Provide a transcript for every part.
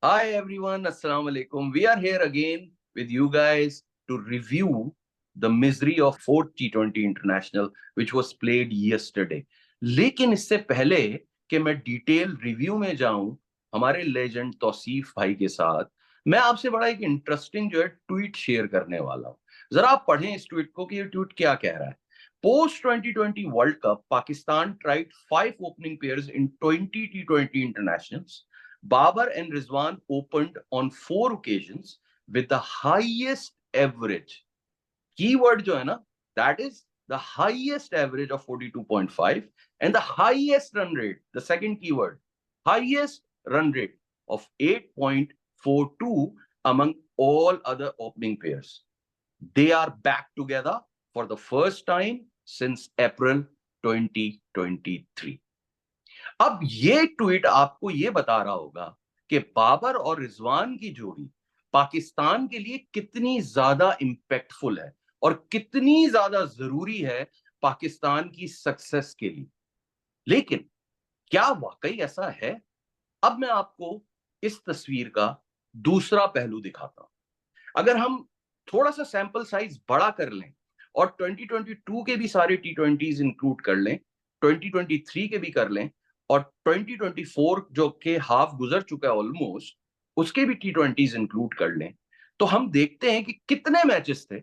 Hi everyone, Assalamu alaikum. We are here again with you guys to review the misery of fourth T20 International which was played yesterday. लेकिन इससे पहले कि मैं detail review में जाऊं हमारे legend Tausif भाई के साथ, मैं आपसे बड़ा एक इंटरेस्टिंग जो है ट्वीट शेयर करने वाला हूं. जरा आप पढ़ें इस ट्वीट को कि ये ट्वीट क्या कह रहा है. Post 2020 World Cup, Pakistan tried 5 opening pairs in 20 T20 internationals. Babar and Rizwan opened on 4 occasions with the highest average. Keyword जो है ना, that is the highest average of 42.5 and the highest run rate. The second keyword, highest run rate of 8.42 among all other opening pairs. They are back together for the first time since April 2023. अब ये tweet आपको ये बता रहा होगा कि बाबर और रिजवान की जोड़ी पाकिस्तान के लिए कितनी ज्यादा इंपैक्टफुल है और कितनी ज्यादा जरूरी है पाकिस्तान की सक्सेस के लिए. लेकिन क्या वाकई ऐसा है? अब मैं आपको इस तस्वीर का दूसरा पहलू दिखाता हूं. अगर हम थोड़ा सा सैंपल साइज बड़ा कर लें और 2022 के भी सारे T20s इंक्लूड कर लें, 2023 के भी कर लें और 2024 जो के हाफ गुजर चुका है ऑलमोस्ट, उसके भी T20s इंक्लूड कर लें, तो हम देखते हैं कि कितने मैचेस थे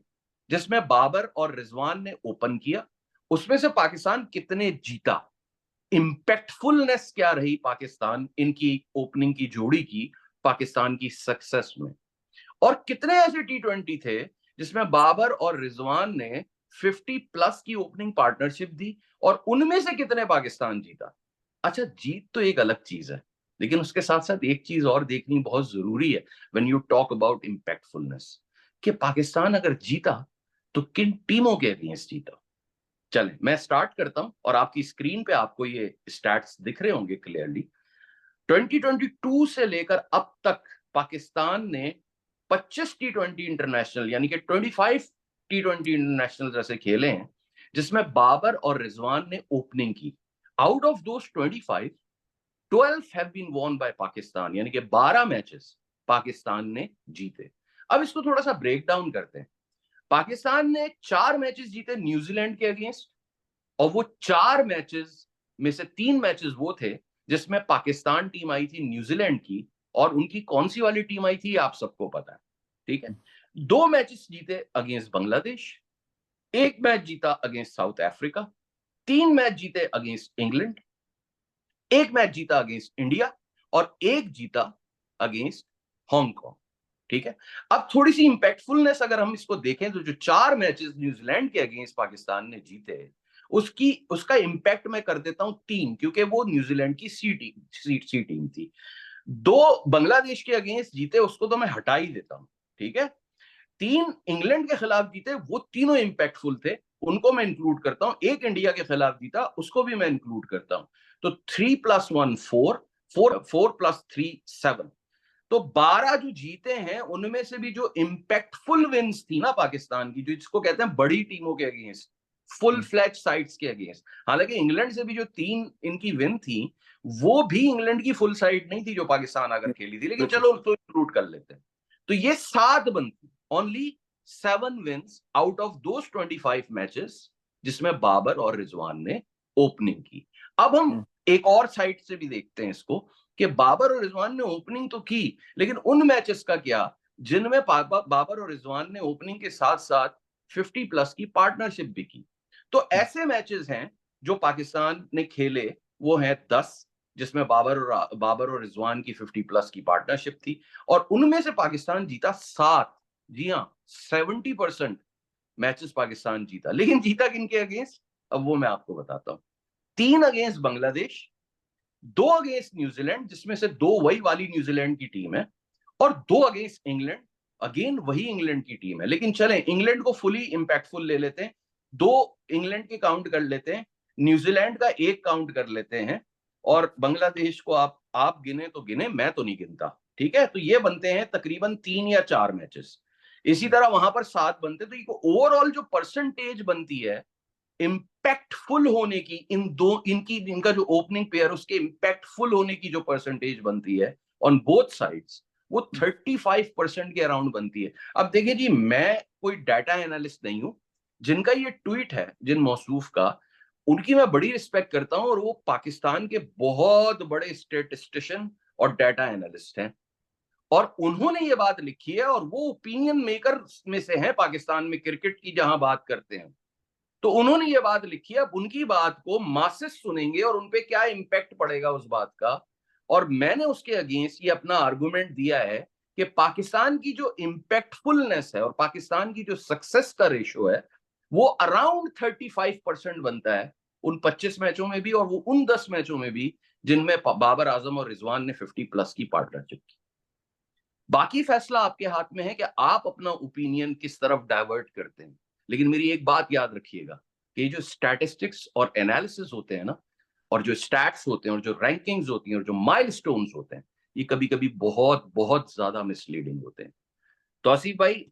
जिसमें बाबर और रिजवान ने ओपन किया, उसमें से पाकिस्तान कितने जीता, इंपैक्टफुलनेस क्या रही पाकिस्तान इनकी ओपनिंग की जोड़ी की पाकिस्तान की सक्सेस में, और कितने ऐसे T20 थे जिसमें बाबर और रिजवान ने 50+ की ओपनिंग पार्टनरशिप दी और उनमें से कितने पाकिस्तान जीता. अच्छा, जीत तो एक अलग चीज है, लेकिन उसके साथ साथ एक चीज और देखनी बहुत जरूरी है व्हेन यू टॉक अबाउट इंपैक्टफुलनेस, कि पाकिस्तान अगर जीता तो किन टीमों के अगेंस्ट जीता. चलें मैं स्टार्ट करता हूं और आपकी स्क्रीन पे आपको ये स्टैट्स दिख रहे होंगे क्लियरली. 2022 से लेकर अब तक पाकिस्तान ने 25 T20 इंटरनेशनल यानी कि 25 T20 इंटरनेशनल जैसे खेले हैं जिसमें बाबर और रिजवान ने ओपनिंग की. आउट ऑफ दोस 25, 12 have been won by Pakistan, यानी कि 12 मैचेस पाकिस्तान ने जीते. अब इसको थोड़ा सा ब्रेक डाउन करते हैं. पाकिस्तान ने 4 मैचेस जीते न्यूजीलैंड के अगेंस्ट, और वो 4 मैचेस में से 3 मैचेस वो थे जिसमें पाकिस्तान टीम आई थी न्यूजीलैंड की, और उनकी कौन सी वाली टीम आई थी आप सबको पता है. ठीक है. 2 मैचेस जीते अगेंस्ट बांग्लादेश, 1 मैच जीता अगेंस्ट साउथ अफ्रीका, 3 मैच जीते अगेंस्ट इंग्लैंड, 1 मैच जीता अगेंस्ट इंडिया और 1 जीता अगेंस्ट हांगकांग. ठीक है. अब थोड़ी सी इंपैक्टफुलनेस अगर हम इसको देखें तो जो 4 मैचेस न्यूजीलैंड के अगेंस्ट पाकिस्तान ने जीते, उसका इंपैक्ट मैं कर देता हूं 3, क्योंकि वो न्यूजीलैंड की सी टीम थी. 2 बांग्लादेश के अगेंस्ट जीते, उसको तो मैं हटा ही देता हूं. ठीक है. 3 इंग्लैंड के खिलाफ जीते, वो तीनों इंपैक्टफुल थे, उनको मैं इंक्लूड करता हूं. 1 इंडिया के खिलाफ जीता, उसको भी मैं इंक्लूड करता हूं. तो 3+1 4, 4+3 7. तो 12 जो जीते हैं उनमें से भी जो इंपैक्टफुल विन्स थी ना पाकिस्तान की, जो जिसको कहते हैं बड़ी टीमों के अगेंस्ट, फुल फ्लैज साइड्स के अगेंस्ट, हालांकि इंग्लैंड से भी जो 3 इनकी विन थी वो भी इंग्लैंड की फुल साइड नहीं थी जो पाकिस्तान अगर खेली थी, लेकिन चलो उसको इंक्लूड कर लेते हैं. तो ये 7 बनती, ओनली 7 विन्स आउट ऑफ दोस 25 मैचेस जिसमें बाबर और रिजवान ने ओपनिंग की. अब हम एक और साइड से भी देखते हैं इसको कि बाबर और रिजवान ने ओपनिंग तो की, लेकिन उन मैचेस का क्या जिनमें बाबर और रिजवान ने ओपनिंग के साथ साथ 50+ की पार्टनरशिप भी की. तो ऐसे मैचेस हैं जो पाकिस्तान ने खेले, वो हैं 10 जिसमें बाबर और रिजवान की 50+ की पार्टनरशिप थी, और उनमें से पाकिस्तान जीता 7. जी हाँ, 70% मैचेस पाकिस्तान जीता. लेकिन जीता किनके अगेंस्ट, अब वो मैं आपको बताता हूं. 3 अगेंस्ट बांग्लादेश, 2 अगेंस्ट न्यूजीलैंड जिसमें से 2 वही वाली न्यूजीलैंड की टीम है, और 2 अगेंस्ट इंग्लैंड, अगेन वही इंग्लैंड की टीम है. लेकिन चलें इंग्लैंड को फुली इंपैक्टफुल ले लेते हैं, 2 इंग्लैंड के काउंट कर लेते हैं, न्यूजीलैंड का 1 काउंट कर लेते हैं, और बांग्लादेश को आप गिने तो गिने, मैं तो नहीं गिनता. ठीक है. तो ये बनते हैं तकरीबन 3 या 4 मैचेस. इसी तरह वहां पर 7 बनते, तो ये ओवरऑल जो परसेंटेज बनती है इंपैक्टफुल होने की, इनका जो ओपनिंग पेयर उसके इंपैक्टफुल होने की जो परसेंटेज बनती है ऑन बोथ साइड्स, वो 35% के अराउंड बनती है। अब देखिए जी, मैं कोई डाटा एनालिस्ट नहीं हूं, जिनका ये ट्वीट है, जिन मौसूफ का, उनकी मैं बड़ी रिस्पेक्ट करता हूं, और वो पाकिस्तान के बहुत बड़े स्टेटिस्टिशियन और डाटा एनालिस्ट हैं, और उन्होंने ये बात लिखी है, और वो ओपिनियन मेकर में से हैं पाकिस्तान में, क्रिकेट की जहां बात करते हैं, तो उन्होंने ये बात लिखी है। अब उनकी बात को मासेस सुनेंगे और उनपे क्या इम्पैक्ट पड़ेगा उस बात का, और मैंने उसके अगेंस्ट ये अपना आर्गुमेंट दिया है कि पाकिस्तान की जो इम्पैक्टफुलनेस है और पाकिस्तान की जो सक्सेस का रेशो है, वो अराउंड 35% बनता है उन 25 मैचों में भी, और वो उन 10 मैचों में भी जिनमें बाबर आजम और रिजवान ने 50+ की पार्टनरशिप की। बाकी फैसला आपके हाथ में है कि आप अपना ओपिनियन किस तरफ डाइवर्ट करते हैं। लेकिन मेरी एक बात याद रखिएगा कि जो स्टैटिस्टिक्स और एनालिसिस होते हैं ना, और जो स्टैट्स होते हैं, और जो रैंकिंग्स होती हैं, और जो माइलस्टोन्स होते हैं, ये कभी कभी बहुत बहुत ज्यादा मिसलीडिंग होते हैं। तो आसिफ भाई,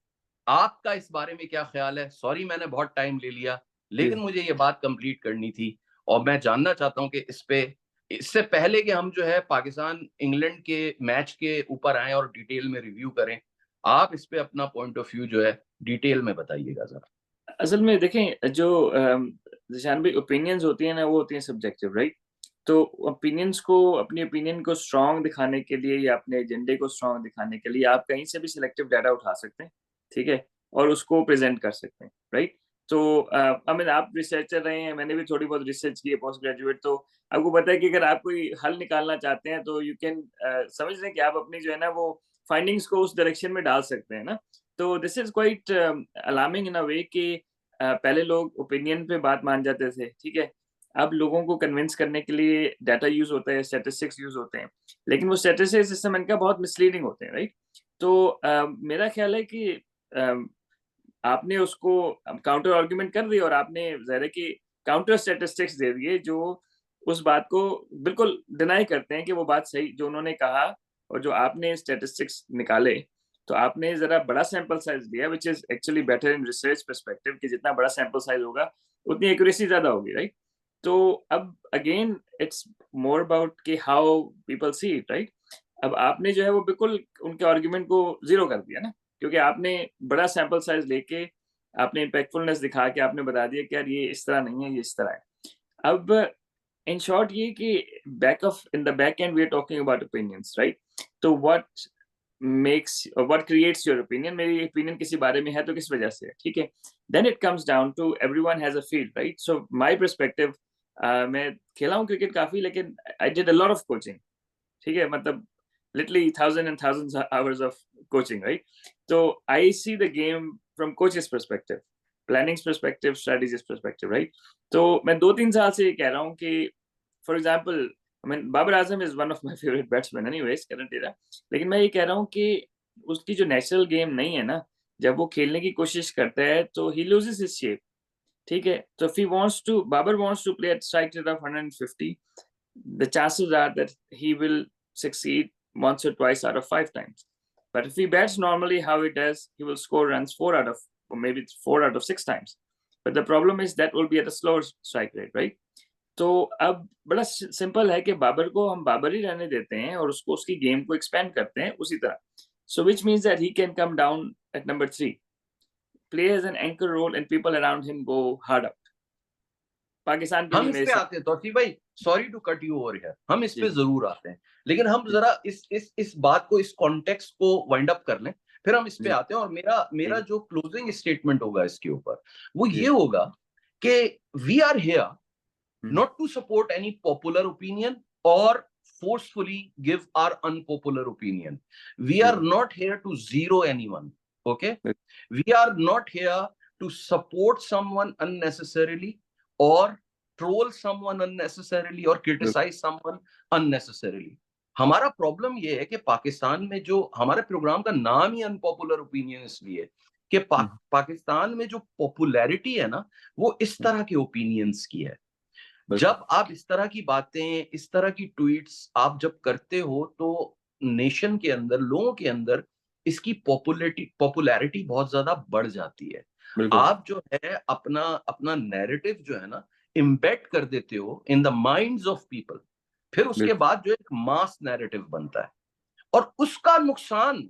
आपका इस बारे में क्या ख्याल है? सॉरी मैंने बहुत टाइम ले लिया, लेकिन मुझे ये बात कंप्लीट करनी थी, और मैं जानना चाहता हूं कि इस पे, इससे पहले कि हम जो है पाकिस्तान इंग्लैंड के मैच के ऊपर आए और डिटेल में रिव्यू करें, आप इस पे अपना पॉइंट ऑफ व्यू जो है डिटेल में बताइएगा जरा। असल में देखें, जो जिशान भाई ओपिनियंस होती है ना, वो होती हैं सब्जेक्टिव, राइट? तो ओपिनियंस को, अपनी ओपिनियन को स्ट्रांग दिखाने के लिए या अपने एजेंडे को स्ट्रांग दिखाने के लिए आप कहीं से भी सिलेक्टिव डाटा उठा सकते हैं, ठीक है, और उसको प्रेजेंट कर सकते हैं, राइट? तो आई मीन आप रिसर्चर रहे हैं, मैंने भी थोड़ी बहुत रिसर्च की है पोस्ट ग्रेजुएट, तो आपको पता है कि अगर आप कोई हल निकालना चाहते हैं तो यू कैन समझ रहे हैं कि आप अपनी जो है ना वो फाइंडिंग्स को उस डायरेक्शन में डाल सकते हैं ना। तो दिस इज क्वाइट अलार्मिंग इन अ वे कि पहले लोग ओपिनियन पे बात मान जाते थे, ठीक है, अब लोगों को कन्विंस करने के लिए डाटा यूज होता है, स्टैटिस्टिक्स यूज होते हैं, लेकिन वो स्टैटिस्टिक्स सिस्टम इनका बहुत मिसलीडिंग होते हैं, राइट? तो मेरा ख्याल है कि आपने उसको काउंटर आर्गुमेंट कर दिया और आपने ज़ाहिर है कि काउंटर स्टैटिस्टिक्स दे दिए जो उस बात को बिल्कुल डिनाई करते हैं कि वो बात सही जो उन्होंने कहा, और जो आपने स्टैटिस्टिक्स निकाले, तो आपने ज़रा बड़ा सैंपल साइज़ लिया which is actually better in research perspective कि जितना बड़ा सैंपल साइज़ होगा, उतनी एक्यूरेसी ज़्यादा होगी, राइट? तो अब अगेन इट्स मोर अबाउट कि how people see it, right? अब आपने जो है वो बिल्कुल उनके आर्गुमेंट को ज़ीरो कर दिया ना, क्योंकि आपने बड़ा सैंपल साइज़ लेके आपने इम्पैक्टफुलनेस दिखा के आपने बता दिया कि यार ये इस तरह नहीं है, ये इस तरह है। अब इन शॉर्ट ये कि back of in the back end we are talking about opinions, right? तो व्हाट क्रिएट्स योर ओपिनियन, मेरी ओपिनियन किसी बारे में है तो किस वजह से है, ठीक है? Then it comes down to everyone has a field, right? So my perspective, मैं खेला हूँ क्रिकेट काफ़ी, लेकिन I did a lot of coaching, ठीक है, मतलब literally thousands and thousands of hours of coaching, right? So I see the game from coach's perspective, planning's perspective, strategy's perspective, right? तो मैं 2-3 साल से ये कह रहा हूँ कि for example, I mean, Babar Azam is one of my favourite batsman anyways current era, लेकिन मैं ये कह रहा हूँ कि उसकी जो नेचुरल गेम नहीं है ना, जब वो खेलने की कोशिश करता है तो ही लूजेस हिज शेप, ठीक है? तो if he wants to, Babar wants to play at strike rate of 150, the chances are that he will succeed once or twice out of 5 times. But if he bats normally how he does, he will score runs 4 out of, or maybe 4 out of 6 times. But the problem is that will be at a slower strike rate, right? तो अब बड़ा simple है कि बाबर को हम बाबर ही रहने देते हैं और उसको उसकी गेम को एक्सपेंड करते हैं उसी तरह. So which means that he can come down at number 3, play as an anchor role, and people around him go hard out. Pakistan के हम लिए इस मेरे पे साथ. आते हैं तौसीफ भाई, sorry to cut you over here, हम इस जी पे जी जरूर आते हैं, लेकिन हम जी जरा इस बात को, इस कॉन्टेक्स्ट को वाइंड अप कर लें, फिर हम इस पे जी आते हैं। और मेरा ठीक मेरा है. जो क्लोजिंग स्टेटमेंट होगा इसके ऊपर, वो ये जी. होगा कि we are here hmm. not to support any popular opinion or forcefully give our unpopular opinion. We are बिल्कुल. not here to zero anyone. Okay? बिल्कुल. We are not here to support someone unnecessarily or troll someone unnecessarily or criticize someone unnecessarily. हमारा problem ये है कि पाकिस्तान में जो, हमारे programme का नाम ही अनपॉपुलर ओपिनियन इसलिए कि पाकिस्तान में जो पॉपुलैरिटी है ना, वो इस तरह के ओपिनियंस की है। बिल्कुल. जब आप इस तरह की बातें, इस तरह की ट्वीट्स आप जब करते हो, तो नेशन के अंदर, लोगों के अंदर इसकी पॉपुलैरिटी बहुत ज्यादा बढ़ जाती है। बिल्कुल. आप जो है अपना अपना नैरेटिव जो है ना, इम्बेड कर देते हो in the minds of people, फिर उसके बिल्कुल. बाद जो एक मास नैरेटिव बनता है, और उसका नुकसान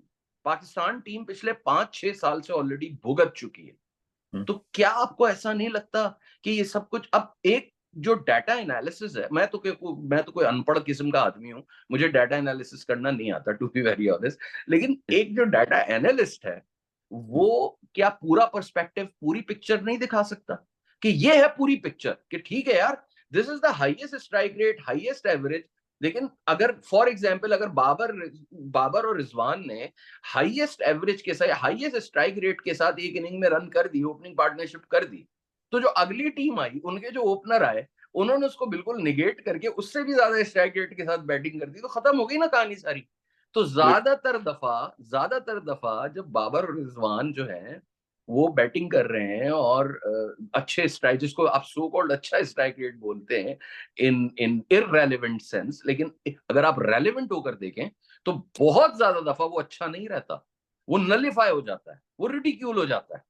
पाकिस्तान टीम पिछले 5-6 साल से ऑलरेडी भुगत चुकी है। तो क्या आपको ऐसा नहीं लगता कि ये सब कुछ अब एक जो डाटा एनालिसिस है, मैं तो कोई अनपढ़ किस्म का आदमी हूं, मुझे डाटा एनालिसिस करना नहीं आता टू बी वेरी ऑनेस्ट, लेकिन एक जो डाटा एनालिस्ट है वो क्या पूरा पर्सपेक्टिव, पूरी पिक्चर नहीं दिखा सकता कि ये है पूरी पिक्चर कि ठीक है यार, this is the highest strike rate, highest average, लेकिन अगर फॉर एग्जांपल अगर बाबर और रिजवान ने हाईएस्ट एवरेज के साथ, हाईएस्ट स्ट्राइक रेट के साथ एक इनिंग में रन कर दी, ओपनिंग पार्टनरशिप कर दी, तो जो अगली टीम आई, उनके जो ओपनर आए, उन्होंने उसको बिल्कुल निगेट करके उससे भी ज्यादा स्ट्राइक रेट के साथ बैटिंग कर दी, तो खत्म हो गई ना कहानी सारी। तो ज्यादातर दफा जब बाबर और रिजवान जो है वो बैटिंग कर रहे हैं और अच्छे स्ट्राइक, जिसको आप सो कॉल्ड अच्छा स्ट्राइक रेट बोलते हैं इन इन इररेलेवेंट सेंस, लेकिन अगर आप रेलेवेंट होकर देखें तो बहुत ज्यादा दफा वो अच्छा नहीं रहता, वो नलिफाई हो जाता है, वो रिडिक्यूल हो जाता है।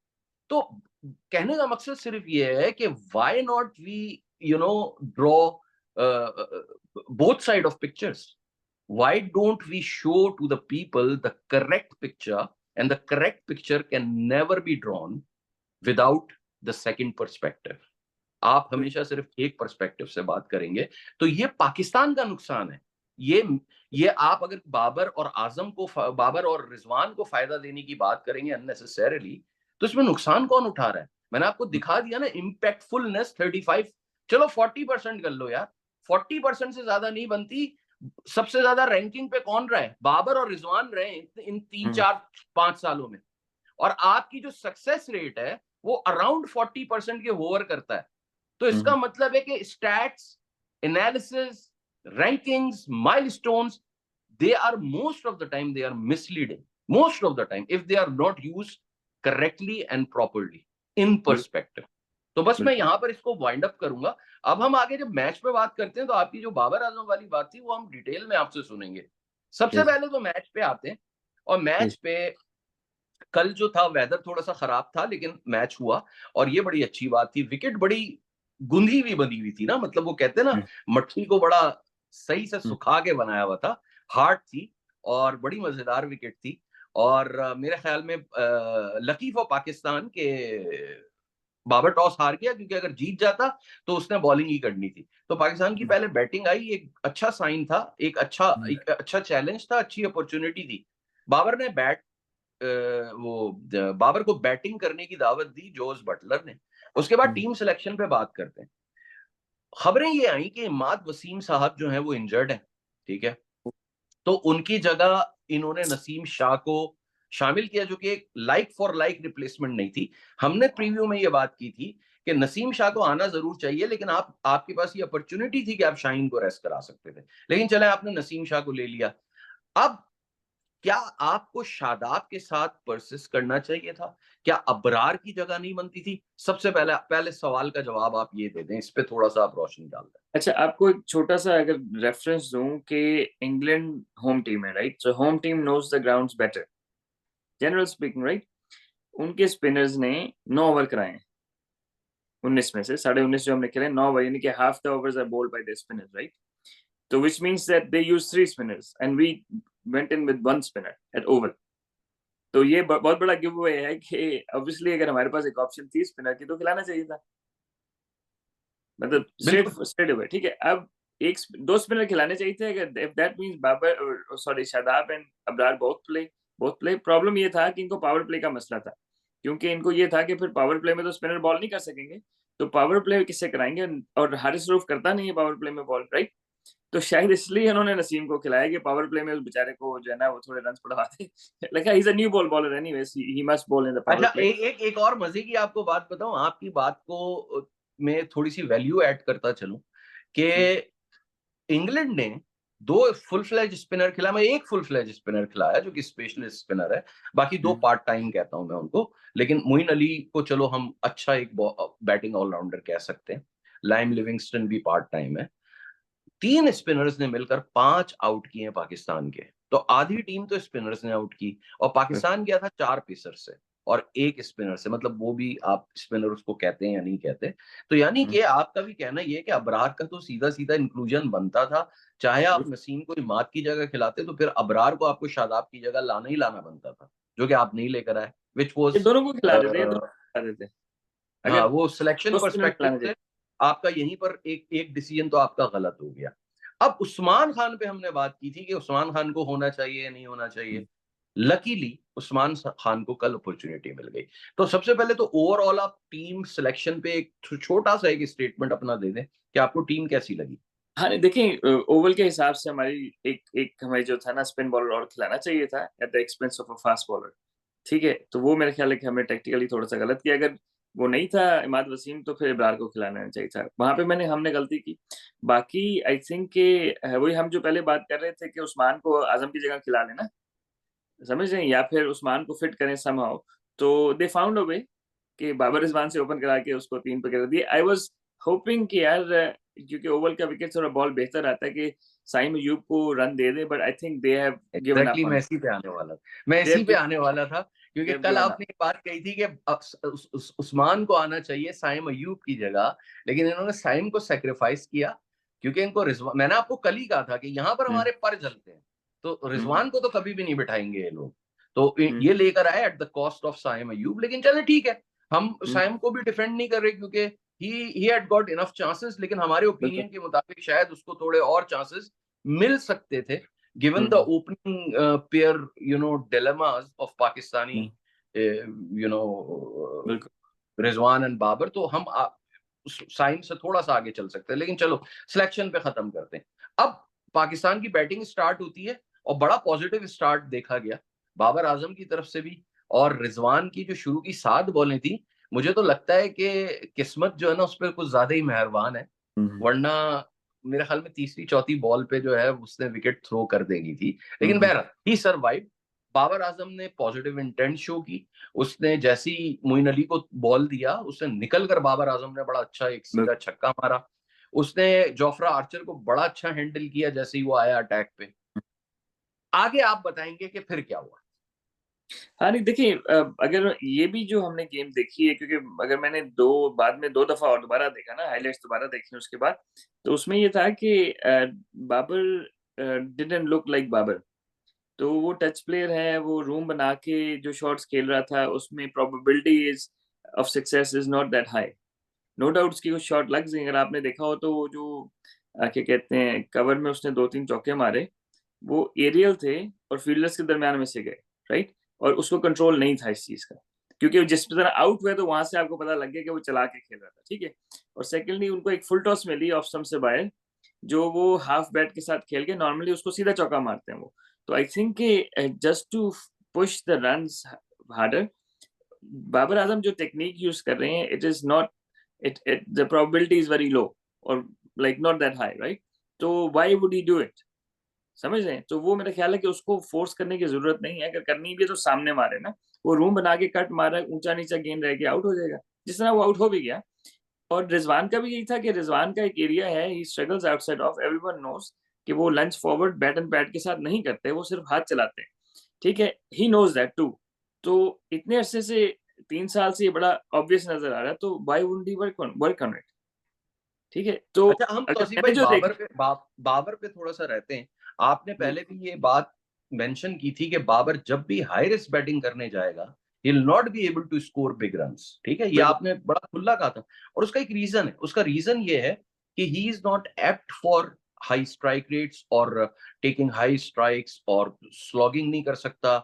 तो कहने का मकसद सिर्फ ये है कि why not we draw both side of pictures, why don't we show to the people the correct picture, and the correct picture can never be drawn without the second perspective। आप हमेशा सिर्फ एक पर्सपेक्टिव से बात करेंगे तो ये पाकिस्तान का नुकसान है। ये आप अगर बाबर और रिजवान को फायदा देने की बात करेंगे अननेसेसरीली, तो इसमें नुकसान कौन उठा रहा है? मैंने आपको दिखा दिया ना, इम्पैक्टफुलनेस 35, चलो 40% कर लो यार, 40% से ज्यादा नहीं बनती। सबसे ज्यादा रैंकिंग पे कौन रहा है? बाबर और रिजवान रहे इन 3-4-5 सालों में, और आपकी जो सक्सेस रेट है वो अराउंड 40% के होवर करता है। तो इसका मतलब है कि stats, analysis, rankings, milestones, they are most of the time they are misleading, most of the time, if they are not used correctly and properly in perspective। तो बस मैं यहां पर इसको वाइंड अप करूंगा। अब हम आगे जब मैच पे बात करते हैं तो आपकी जो बाबर आजम वाली बात थी वो हम डिटेल में आपसे सुनेंगे। सबसे पहले तो मैच पे आते हैं, और मैच पे कल जो था वेदर थोड़ा सा खराब था लेकिन मैच हुआ, और ये बड़ी अच्छी बात थी, विकेट बड़ी गुंदी हुई बनी हुई थी ना, मतलब वो कहते हैं ना मट्टी को बड़ा सही से सुखा के बनाया हुआ था, हार्ड थी और बड़ी मजेदार विकेट थी। और मेरे ख्याल में लकी फॉर पाकिस्तान के बाबर टॉस हार गया, क्योंकि अगर जीत जाता तो उसने बॉलिंग ही करनी थी। तो पाकिस्तान की पहले बैटिंग आई, एक अच्छा साइन था, एक अच्छा चैलेंज था, अच्छी अपॉर्चुनिटी थी। बाबर ने बाबर को बैटिंग करने की दावत दी जोस बटलर ने। उसके बाद टीम सिलेक्शन पे बात करते हैं। खबरें ये आई कि इमाद वसीम साहब जो हैं वो इंजर्ड हैं, ठीक है, तो उनकी जगह इन्होंने नसीम शाह को शामिल किया, जो कि एक लाइक फॉर लाइक रिप्लेसमेंट नहीं थी। हमने प्रीव्यू में ये बात की थी कि नसीम शाह को आना जरूर चाहिए, लेकिन आपके पास ये अपॉर्चुनिटी थी कि आप शाहीन को रेस्ट करा सकते थे, लेकिन चले आपने नसीम शाह को ले लिया। अब क्या आपको शादाब के साथ परसिस्ट करना चाहिए था? क्या अबरार की जगह नहीं बनती थी? सबसे पहले सवाल का जवाब आप ये दे दें, इस पे थोड़ा सा आप रोशनी डाल दें। अच्छा, आपको एक छोटा सा अगर रेफरेंस दूं कि इंग्लैंड होम टीम है, right? So home team knows the grounds better, general speaking, right? उनके स्पिनर्स ने 9 ओवर कराए हैं 19 में से, 19.5 जो हमने खेले 9 ओवर, यानी कि half the overs are bowled by the spinners, right? तो which means that they used 3 spinners and we went in with 1 spinner eight over. तो ये बहुत बड़ा गिव अवे है कि ऑब्वियसली अगर हमारे पास एक ऑप्शन थी स्पिनर की तो खिलाना चाहिए था, मतलब स्ट्रेट अवे, ठीक है। अब एक 2 स्पिनर खिलाने चाहिए थे, अगर if that means Babar sorry Shadab and Abrar both play. Problem ये था कि इनको पावर प्ले का मसला था, क्योंकि इनको ये था कि फिर पावर प्ले में तो स्पिनर बॉल नहीं कर सकेंगे, तो पावर प्ले किससे कराएंगे, और हारिस रऊफ करता नहीं है पावर प्ले में बॉल, राइट? तो शायद इसलिए उन्होंने नसीम को खिलाया कि पावर प्ले में उस बेचारे को जो है ना वो थोड़े रन पड़वाते। Like he is a new ball bowler anyways, he must bowl in the power अच्छा, प्ले। एक और मजे की आपको बात बताऊं, आपकी बात को मैं थोड़ी सी वैल्यू ऐड करता चलूं कि इंग्लैंड ने 2 फुल फ्लेज स्पिनर खिलाया, मैं एक फुल फ्लेज स्पिनर खिलाया जो कि स्पेशलिस्ट स्पिनर है, बाकी 2 पार्ट टाइम कहता हूं मैं उनको, लेकिन मोइन अली को चलो हम अच्छा एक बैटिंग ऑलराउंडर कह सकते हैं, लाइम लिविंगस्टन भी पार्ट टाइम है। 3 स्पिनर्स ने मिलकर 5 आउट किए पाकिस्तान के, तो आधी टीम तो स्पिनर्स ने आउट की, और पाकिस्तान गया था 4 पेसर से। और एक स्पिनर से, मतलब वो भी आप स्पिनर उसको कहते हैं या नहीं कहते। तो यानी कि आपका भी कहना ये है कि अबरार का तो सीधा सीधा इंक्लूजन बनता था, चाहे आप नसीम को इमाद की जगह खिलाते तो फिर अबरार को आपको शादाब की जगह लाना ही लाना बनता था, जो कि आप नहीं लेकर आए, विच ये वॉज दोनों को खिला देते, ये दोनों को खिला देते हाँ, अगर वो सिलेक्शन दो स्पिनर पर्सपेक्टिव खिलाने से चाहिए। आपका यहीं पर एक एक डिसीजन तो आपका गलत हो गया। अब उस्मान खान पे हमने बात की थी कि उस्मान खान को होना चाहिए नहीं होना चाहिए। लकीली उस्मान खान को कल अपॉर्चुनिटी मिल गई। तो सबसे पहले तो ओवरऑल आप टीम सिलेक्शन पे एक छोटा सा एक स्टेटमेंट अपना दे दें कि आपको टीम कैसी लगी। हाँ नहीं, देखिए ओवल के हिसाब से हमारी एक एक हमें जो था ना स्पिन बॉलर और खिलाना चाहिए था at the expense of a fast bowler. ठीक है, तो वो मेरे ख्याल है कि हमें टेक्टिकली थोड़ा सा गलत किया। अगर वो नहीं था इमाद वसीम तो फिर इब्रार को खिलाना चाहिए था, वहां पे हमने गलती की। बाकी आई थिंक के वही हम जो पहले बात कर रहे थे कि उस्मान को आजम की जगह खिला लेना, समझ रहे हैं, या फिर उस्मान को फिट करें समहाउ। तो दे फाउंड अ वे कि बाबर रिजवान से ओपन करा के उसको 3 पे कर दिए। आई वाज होपिंग कि यार क्योंकि ओवल का विकेट थोड़ा बॉल बेहतर आता है कि साइम अयूब को run they they, but I think they have given up exactly on मैं हिम। इसी पे आने वाला था, मैं दे इसी हैव पे आने वाला था, क्योंकि कल गिवन अप। आपने एक बात कही थी कि उस्मान को आना चाहिए साइम अयूब की जगह, लेकिन इन्होंने साइम को सेक्रीफाइस किया, क्योंकि इनको रिजवान, मैंने आपको कल ही कहा था कि यहाँ पर हुँ, हमारे पर जलते हैं, तो हुँ, रिजवान को तो कभी भी नहीं बिठाएंगे ये लोग। तो हुँ, ये लेकर आए at the cost of Saim Ayub, लेकिन चले ठीक है, हम हुँ, साइम को भी डिफेंड नहीं कर रहे, क्योंकि he had got enough chances, लेकिन हमारे बिल्कुल। ओपिनियन के मुताबिक शायद उसको थोड़े और चांसेस मिल सकते थे, given the hmm, opening pair, dilemmas of Pakistani, हुँ, बिल्कुल। रिजवान एंड बाबर, तो हम साइम से थोड़ा सा आगे चल सकते हैं, लेकिन चलो सिलेक्शन पे खत्म करते हैं। अब पाकिस्तान की बैटिंग स्टार्ट होती है और बड़ा पॉजिटिव स्टार्ट देखा गया बाबर आजम की तरफ से भी, और रिजवान की जो शुरू की 7 बॉलें थी, मुझे तो लगता है कि किस्मत जो है ना उस पर कुछ ज्यादा ही मेहरबान है, हुँ, वरना मेरे ख्याल में तीसरी चौथी बॉल पे जो है उसने विकेट थ्रो कर देगी थी, हुँ, लेकिन हुँ, बहरहाल ही सर्वाइव। बाबर आजम ने पॉजिटिव इंटेंट शो की, उसने जैसी मोइन अली को बॉल दिया, उसने निकल कर बाबर आजम ने बड़ा अच्छा एक बिल्कुल। सीधा छक्का मारा। उसने जोफ्रा आर्चर को बड़ा अच्छा हैंडल किया जैसे ही वो आया अटैक पे। आगे आप बताएंगे कि फिर क्या हुआ। हाँ, नहीं देखिए अगर ये भी जो हमने गेम देखी है, क्योंकि अगर मैंने 2 दफ़ा और दोबारा देखा ना, हाइलाइट्स दोबारा देखे उसके बाद, तो उसमें ये था कि Babar didn't look like Babar. तो वो टच प्लेयर है, वो रूम बना के जो शॉट्स खेल रहा था, उसमें probabilities of success is not that high. No doubt उसकी कुछ शॉट लग गई, अगर आपने देखा हो तो वो जो क्या कहते हैं, कवर में उसने 2-3 चौके मारे, वो एरियल थे और फील्डर्स के दरमियान में से गए, राइट? और उसको कंट्रोल नहीं था इस चीज़ का, क्योंकि जिस तरह आउट हुए तो वहाँ से आपको पता लग गया कि वो चला के खेल रहा था, ठीक है? और सेकंडली उनको एक फुल टॉस मिली ऑफ स्टंप से बाहर, जो वो हाफ बैट के साथ खेल के नॉर्मली उसको सीधा चौका मारते हैं वो। तो आई थिंक कि just to push the runs harder, Babar Azam जो टेक्निक यूज़ कर रहे हैं, it is not, it the probability is very low or like not that high, right? तो why would he do it? समझ रहे हैं? तो वो मेरा ख्याल है कि उसको फोर्स करने की ज़रूरत नहीं है, अगर करनी भी है तो सामने मारे ना। वो रूम बना के कट मारा, ऊँचा-नीचा गेंद रह गया, आउट हो जाएगा। जिस तरह वो आउट हो भी गया। और रिज़वान का भी यही था कि रिज़वान का एक एरिया है, he struggles outside off, everyone knows कि वो lunge forward bat and pad के साथ नहीं करते, वो सिर्फ़ हाथ चलाते हैं। ठीक है? He knows that too. तो इतने अरसे से 3 साल से ये बड़ा ऑब्वियस नज़र आ रहा है, तो why wouldn't he work on it? ठीक है? तो अच्छा, हम अगर तौसीफ मैंने भाई जो देखा। बाबर पे थोड़ा सा रहते हैं। आपने हुँ, पहले भी ये बात मेंशन की थी कि बाबर जब भी हाई रिस्क बैटिंग करने जाएगा, he will not be able to score big runs. ठीक है, ये बिल्कुल। आपने बड़ा खुला कहा था, और उसका एक रीजन है। उसका रीजन ये है कि ही is not apt for high strike rates और टेकिंग हाई स्ट्राइक्स, और स्लॉगिंग नहीं कर सकता,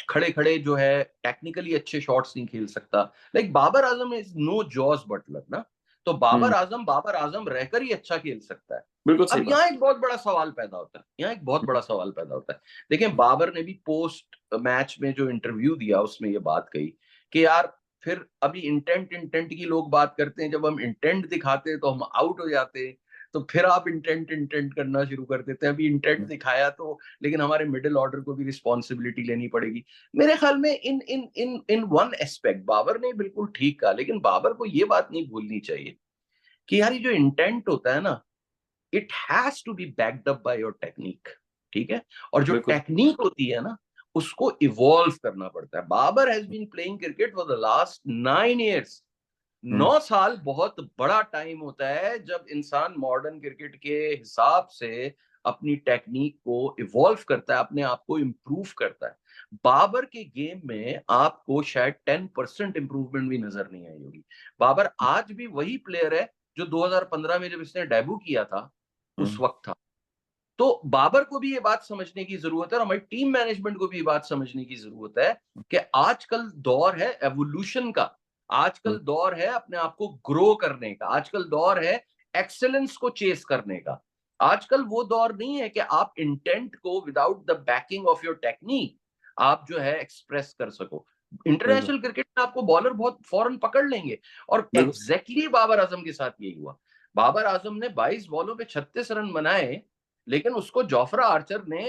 खड़े खड़े जो है टेक्निकली अच्छे शॉट्स नहीं खेल सकता। Like Babar Azam is no Jos Buttler ना, तो हुँ, बाबर आजम रहकर ही अच्छा खेल सकता है। बिल्कुल सही अब बात। यहाँ एक बहुत बड़ा सवाल पैदा होता है, यहाँ एक बहुत बड़ा सवाल पैदा होता है। देखिए, बाबर ने भी पोस्ट मैच में जो इंटरव्यू दिया उसमें ये बात कही कि यार, फिर अभी इंटेंट इंटेंट की लोग बात करते हैं, जब हम इंटेंट दिखाते हैं तो हम आउट हो जाते हैं, तो फिर आप इंटेंट इंटेंट करना शुरू कर देते हैं। अभी इंटेंट हुँ, दिखाया तो, लेकिन हमारे मिडिल ऑर्डर को भी रिस्पॉन्सिबिलिटी लेनी पड़ेगी। मेरे ख्याल में इन इन इन इन वन एस्पेक्ट बाबर ने बिल्कुल ठीक कहा, लेकिन बाबर को ये बात नहीं भूलनी चाहिए कि यार, ये जो इंटेंट होता है ना, it has to be backed up by your technique. ठीक है, और जो बिल्कुल। टेक्निक होती है ना, उसको इवॉल्व करना पड़ता है। Babar has been playing cricket for the last 9 years। 9 साल बहुत बड़ा टाइम होता है जब इंसान मॉडर्न क्रिकेट के हिसाब से अपनी टेक्निक को इवॉल्व करता है, अपने आप को इम्प्रूव करता है। बाबर के गेम में आपको शायद 10% इंप्रूवमेंट भी नजर नहीं आई होगी। बाबर आज भी वही प्लेयर है जो 2015 में जब इसने डेब्यू किया था उस वक्त था। तो बाबर को भी ये बात समझने की जरूरत है और हमारी टीम मैनेजमेंट को भी ये बात समझने की जरूरत है कि आजकल दौर है एवोल्यूशन का, आजकल दौर है अपने आप को ग्रो करने का, आजकल दौर है एक्सेलेंस को चेस करने का। आजकल वो दौर नहीं है कि आप इंटेंट को without the banking of your technique आप जो है एक्सप्रेस कर सको। बिल्कुल इंटरनेशनल क्रिकेट में आपको बॉलर बहुत फौरन पकड़ लेंगे और बिल्कुल। एग्जैक्टली बाबर आजम के साथ यही हुआ। बाबर आजम ने 22 बॉलों पे 36 रन बनाए, लेकिन उसको जोफ्रा आर्चर ने,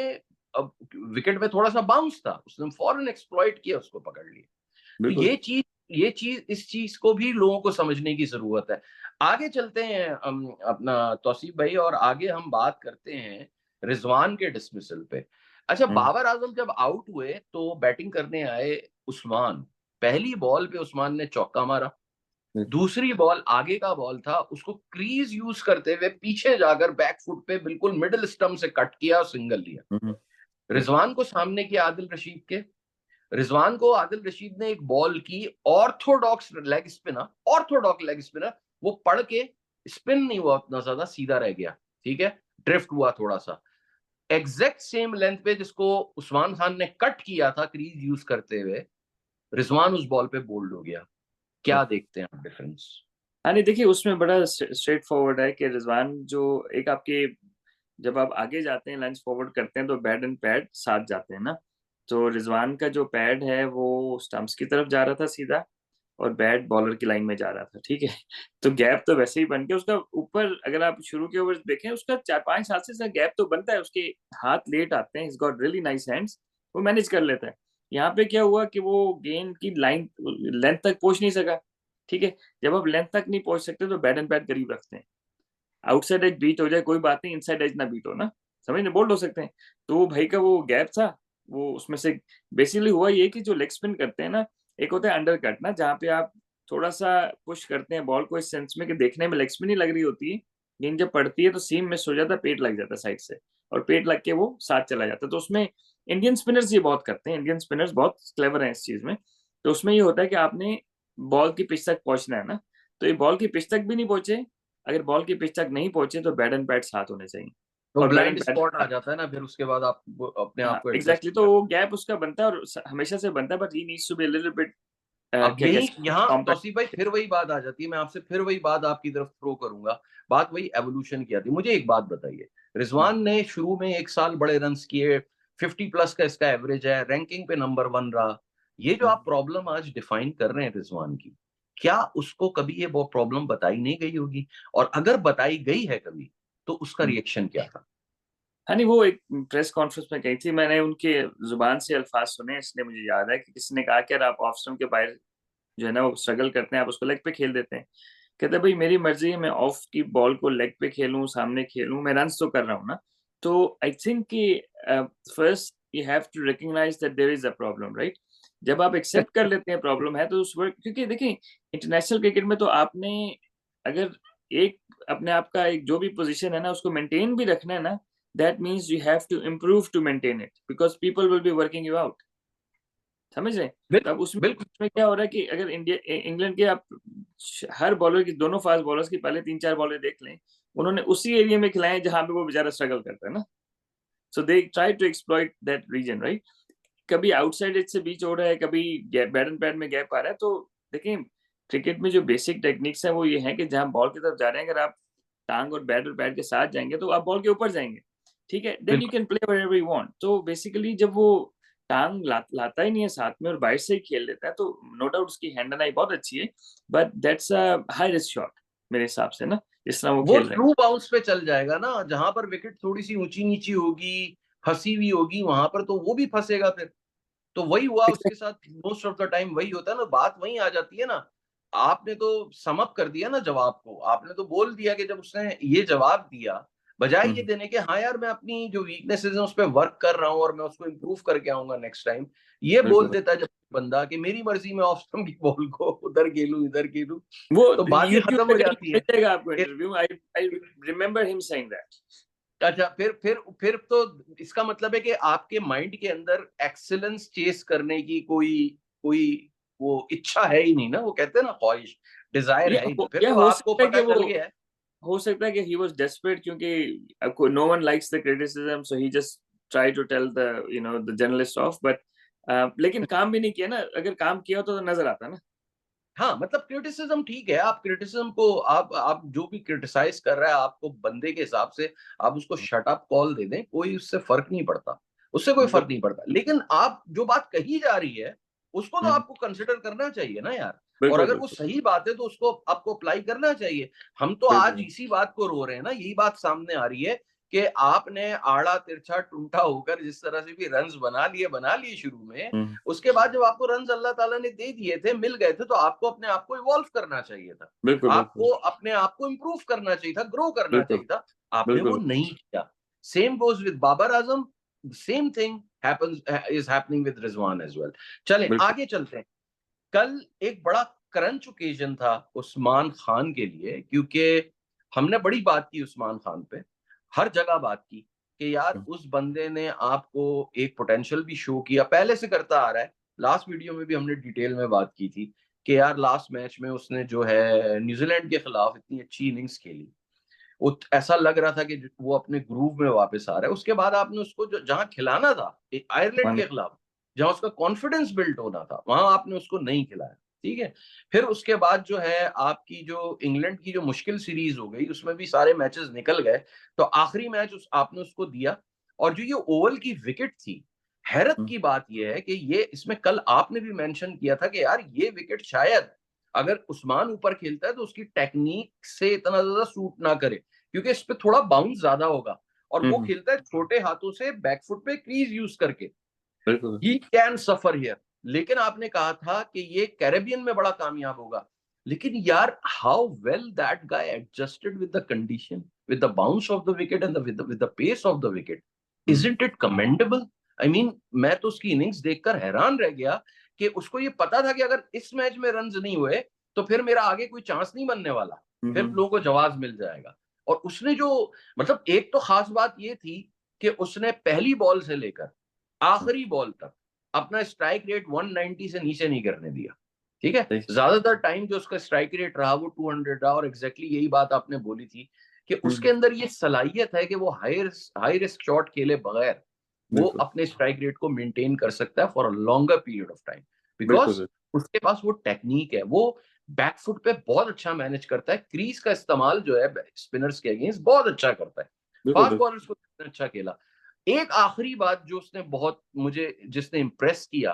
अब विकेट में थोड़ा सा बाउंस था, उसने फौरन एक्सप्लॉइट किया, उसको पकड़ लिया। तो बिल्कुल ये चीज इस चीज को भी लोगों को समझने की जरूरत है। आगे चलते हैं अपना तौसीफ भाई, और आगे हम बात करते हैं रिजवान के डिसमिसल पे। अच्छा, बाबर आजम जब आउट हुए तो बैटिंग करने आए उस्मान। पहली बॉल पे उस्मान ने चौका मारा, दूसरी बॉल आगे का बॉल था, उसको क्रीज यूज करते हुए पीछे जाकर बैक फुट पे बिल्कुल मिडिल स्टंप से कट किया और सिंगल लिया। रिजवान को सामने किया आदिल रशीद के। रिजवान को आदिल रशीद ने एक बॉल की, Orthodox leg spinner, Orthodox leg spinner, वो पढ़ के स्पिन नहीं हुआ उतना ज्यादा, सीधा रह गया, ठीक है, ड्रिफ्ट हुआ थोड़ा सा। एग्जैक्ट सेम लेंथ पे जिसको उस्मान खान ने कट किया था क्रीज यूज करते हुए, रिजवान उस बॉल पे बोल्ड हो गया। क्या देखते हैं आप डिफरेंस? हाँ नहीं देखिए, उसमें बड़ा स्ट्रेट फॉरवर्ड है कि रिजवान जो एक आपके, जब आप आगे जाते हैं लंच फॉरवर्ड करते हैं तो बैट एंड पैड साथ जाते हैं ना। तो रिजवान का जो पैड है वो स्टंप्स की तरफ जा रहा था सीधा, और बैट बॉलर की लाइन में जा रहा था, ठीक है। तो गैप तो वैसे ही बन गया उसका ऊपर। अगर आप शुरू के ओवर देखें, उसका 4-5 हाथ से गैप तो बनता है, उसके हाथ लेट आते हैं, is got really nice hands, वो मैनेज कर लेता है। यहाँ पे क्या हुआ कि वो गेंद की लाइन लेंथ तक पहुंच नहीं सका, ठीक है। जब आप लेंथ तक नहीं पहुंच सकते तो बैट एंड पैड करीब रखते हैं, आउटसाइड एज बीट हो जाए कोई बात नहीं, इनसाइड एज ना बीट हो ना, समझ नहीं, बोल्ड हो सकते हैं। तो वो भाई का वो गैप था, वो उसमें से बेसिकली हुआ ये कि जो लेग स्पिन करते हैं ना, एक होता है अंडर कट ना, जहाँ पे आप थोड़ा सा पुश करते हैं बॉल को इस सेंस में कि देखने में लेग स्पिन ही लग रही होती है, गेंद जब पड़ती है तो सीम मिस हो जाता है, पेट लग जाता है साइड से, और पेट लग के वो साथ चला जाता है। तो उसमें इंडियन स्पिनर्स ये बहुत करते हैं, इंडियन स्पिनर्स बहुत क्लेवर हैं इस चीज में। तो उसमें ये होता है कि आपने बॉल की पिच तक पहुंचना है ना, तो ये बॉल की पिच तक भी नहीं पहुंचे, अगर बॉल की पिच तक नहीं पहुंचे तो बैट एंड पैड साथ होने चाहिए। तो और bat blind and pad, spot आ जाता है ना, फिर उसके बाद आप अपने हाँ आप को एडजस्ट एग्जैक्टली, तो कर। वो गैप उसका बनता है और हमेशा से बनता है, but he needs to be a little bit, अब क्या कह यही सकते हैं, यहाँ कॉम्पैक्ट। तौसीफ भाई फिर वही बात आ जाती है, मैं आपसे फिर वही बात आपकी तरफ थ्रो करूंगा। बात वही एवोल्यूशन की आती है। मुझे एक बात बताइए, रिजवान ने शुरू में 1 साल बड़े रन्स किए, 50+ का इसका एवरेज है, रैंकिंग पे नंबर 1 रहा। ये जो आप प्रॉब्लम आज डिफाइन कर रहे हैं रिजवान की, क्या उसको कभी ये वो प्रॉब्लम बताई नहीं गई होगी? और अगर बताई गई है कभी, तो उसका रिएक्शन क्या था? हाँ नहीं, वो एक प्रेस कॉन्फ्रेंस में कही थी, मैंने उनके जुबान से अल्फाज सुने, इसलिए मुझे याद है कि किसी ने कहा कि यार आप ऑफ स्टंप के बाहर जो है ना वो स्ट्रगल करते हैं, आप उसको लेग पे खेल देते हैं। कहते हैं भाई मेरी मर्जी है, मैं ऑफ की बॉल को लेग पे खेलूं, सामने खेलूं, मैं रन तो कर रहा हूँ ना। तो आई थिंक कि first you have to recognise that there is a problem, right. जब आप एक्सेप्ट कर लेते हैं प्रॉब्लम है तो उस वक्त, क्योंकि देखिए इंटरनेशनल क्रिकेट में तो आपने अगर एक अपने आप का एक जो भी पोजीशन है ना उसको मेंटेन भी रखना है ना, that means you have to improve to maintain it, because people will be working you out, समझ रहे हैं। तो अब उसमें बिल्कुल। उसमें क्या हो रहा है कि अगर इंग्लैंड के आप हर बॉलर की, दोनों फास्ट बॉलर्स की पहले 3-4 बॉलें देख लें, उन्होंने उसी एरिया में खिलाए जहां पे वो बेचारा स्ट्रगल करता है ना। So they try to exploit that reason, right. कभी आउटसाइड एज से बीच हो रहा है, कभी बैट एंड पैड में गैप आ रहा है। तो देखिए क्रिकेट में जो बेसिक टेक्निक्स है वो ये है कि जहां बॉल की तरफ जा रहे हैं, अगर आप टांग और बैट के साथ जाएंगे तो आप बॉल के ऊपर जाएंगे, ठीक है, देन यू बिल्कुल। Can play wherever you want. तो बेसिकली जब वो टांग लाता ही नहीं है साथ में और बाइट से ही खेल लेता है, तो नो डाउट उसकी हैंड एंड आई बहुत अच्छी है, but that's a high risk shot मेरे हिसाब से ना, जिस तरह वो वो खेल रहे हैं। थ्रू बाउंस पे चल जाएगा ना, जहां पर विकेट थोड़ी सी ऊंची नीची होगी, फंसी हुई होगी, वहां पर तो वो भी फंसेगा फिर। तो वही हुआ उसके साथ, मोस्ट ऑफ द टाइम वही होता है ना, बात वही आ जाती है ना। आपने तो समअप कर दिया ना जवाब को, आपने तो बोल दिया कि जब उसने ये जवाब दिया, बजाय ये देने के हाँ यार मैं अपनी जो वीकनेसेस है उस पर वर्क कर रहा हूँ और मैं उसको इम्प्रूव करके आऊंगा नेक्स्ट टाइम, ये बोल बिल्कुल देता है जब बंदा कि मेरी मर्जी में ऑफ स्टंप की बॉल को उधर खेलूं इधर खेलूं, वो तो बात ही यूट्यूब खत्म पे हो कहीं जाती मिल है। जाएगा आपको interview, I remember him saying that. अच्छा, फिर तो इसका मतलब है कि आपके माइंड के अंदर एक्सीलेंस चेस करने की कोई कोई वो इच्छा है ही नहीं ना, वो कहते हैं ना ख्वाहिश, डिजायर है ही नहीं, फिर या तो हो आपको सकता है कि पता वो, चल गया है। हो सकता है कि ही वाज डेस्परेट, क्योंकि no one likes the criticism, so he just try to tell the the journalist off, but लेकिन काम भी नहीं किया ना, अगर काम किया होता तो नजर आता ना। हाँ, मतलब क्रिटिसिज्म ठीक है, आप क्रिटिसिज्म को आप जो भी क्रिटिसाइज कर रहा है आपको बंदे के हिसाब से आप उसको शट अप कॉल दे दें, कोई उससे फर्क नहीं पड़ता, उससे कोई फर्क नहीं पड़ता। लेकिन आप जो बात कही जा रही है उसको तो आपको कंसिडर करना चाहिए ना यार। और बिल्कुल अगर वो बिल्कुल सही बात है तो उसको आपको अप्लाई करना चाहिए। हम तो आज बिल्कुल। इसी बात को रो रहे हैं ना, यही बात सामने आ रही है कि आपने आड़ा तिरछा टूटा होकर जिस तरह से भी रन्स बना लिए शुरू में, हम्म, उसके बाद जब आपको रन्स अल्लाह ताला ने दे दिए थे, मिल गए थे, तो आपको अपने आप को इवॉल्व करना चाहिए था। बिल्कुल बिल्कुल आपको अपने आप को इम्प्रूव करना चाहिए था, ग्रो करना बिल्कुल चाहिए था। आपने वो बिल्कुल। नहीं किया। Same goes with Babar Azam, same thing is happening with Rizwan as well. चलें बिल्कुल। आगे चलते हैं। कल एक बड़ा क्रंच ओकेजन था उस्मान खान के लिए, क्योंकि हमने बड़ी बात की उस्मान खान पे, हर जगह बात की कि यार उस बंदे ने आपको एक पोटेंशियल भी शो किया, पहले से करता आ रहा है। लास्ट वीडियो में भी हमने डिटेल में बात की थी कि यार लास्ट मैच में उसने जो है न्यूजीलैंड के खिलाफ इतनी अच्छी इनिंग्स खेली, ऐसा लग रहा था कि वो अपने ग्रूव में वापस आ रहा है। उसके बाद आपने उसको जहां खिलाना था आयरलैंड मान के खिलाफ, जहां उसका कॉन्फिडेंस बिल्ड होना था, वहां आपने उसको नहीं खिलाया। ठीक है, फिर उसके बाद जो है आपकी जो इंग्लैंड की जो मुश्किल सीरीज हो गई उसमें भी सारे मैचेस निकल गए, तो आखिरी मैच आपने उसको दिया। और जो ये ओवल की विकेट थी, हैरत की बात यह है कि ये इसमें कल आपने भी मेंशन किया था कि यार ये विकेट शायद अगर उस्मान ऊपर खेलता है तो उसकी टेक्निक से इतना ज्यादा सूट ना करे, क्योंकि इस पे थोड़ा बाउंस ज्यादा होगा, और वो हम्म, खेलता है छोटे हाथों से बैकफुट पे क्रीज यूज करके, बिल्कुल ही कैन सफर हियर। लेकिन आपने कहा था कि ये कैरेबियन में बड़ा कामयाब होगा, लेकिन यार how well that guy adjusted with the condition, with the bounce of the wicket and with the pace of the wicket, isn't it commendable? I mean मैं तो उसकी इनिंग्स देखकर हैरान रह गया कि उसको ये पता था कि अगर इस मैच में रन नहीं हुए तो फिर मेरा आगे कोई चांस नहीं बनने वाला, फिर लोगों को जवाब मिल जाएगा। और उसने जो, मतलब एक तो खास बात ये थी कि उसने पहली बॉल से लेकर आखिरी बॉल तक अपना स्ट्राइक रेट 190 से नीचे नहीं करने दिया। ठीक है, सही। ज्यादातर टाइम जो उसका स्ट्राइक रेट रहा वो 200 रहा, और एग्जैक्टली यही बात आपने बोली थी कि उसके अंदर ये सलाहियत है कि वो हाई रिस्क शॉट खेले बगैर वो बिल्कुल अपने स्ट्राइक रेट को मेंटेन कर सकता है for a longer period of time, because बिल्कुल उसके पास वो टेक्निक है, वो बैकफुट पे बहुत अच्छा मैनेज करता है, क्रीज का इस्तेमाल जो है स्पिनर्स के अगेंस्ट बहुत अच्छा करता है, बिल्कुल फास्ट बिल्कुल। बॉलर्स को अच्छा खेला। एक आखिरी बात जो उसने बहुत मुझे जिसने इंप्रेस किया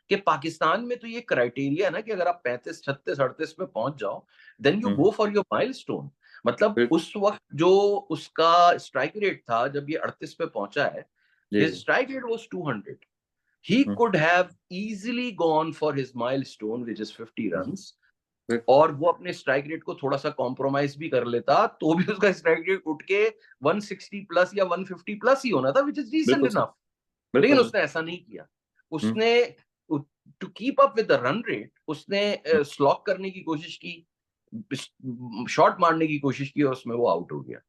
कि पाकिस्तान में तो ये क्राइटेरिया है ना कि अगर आप 35 36 38 पे पहुंच जाओ then you hmm, go for your milestone. मतलब बिल्कुल। उस वक्त जो उसका स्ट्राइक रेट था जब ये 38 पे पहुंचा है, जी his ji. strike rate was 200. He hmm, could have easily gone for his milestone which is 50 hmm, runs, बिल्कुल और वो अपने स्ट्राइक रेट को थोड़ा सा कॉम्प्रोमाइज भी कर लेता तो भी उसका स्ट्राइक रेट उठ के 160 प्लस या 150 प्लस ही होना था, विच इज डिसेंट बिल्कुल सही। इनफ। लेकिन बिल्कुल। उसने ऐसा नहीं किया। हम्म, उसने to keep up with the run rate उसने स्लॉक करने की कोशिश की, शॉट मारने की कोशिश की, और उसमें वो आउट हो गया।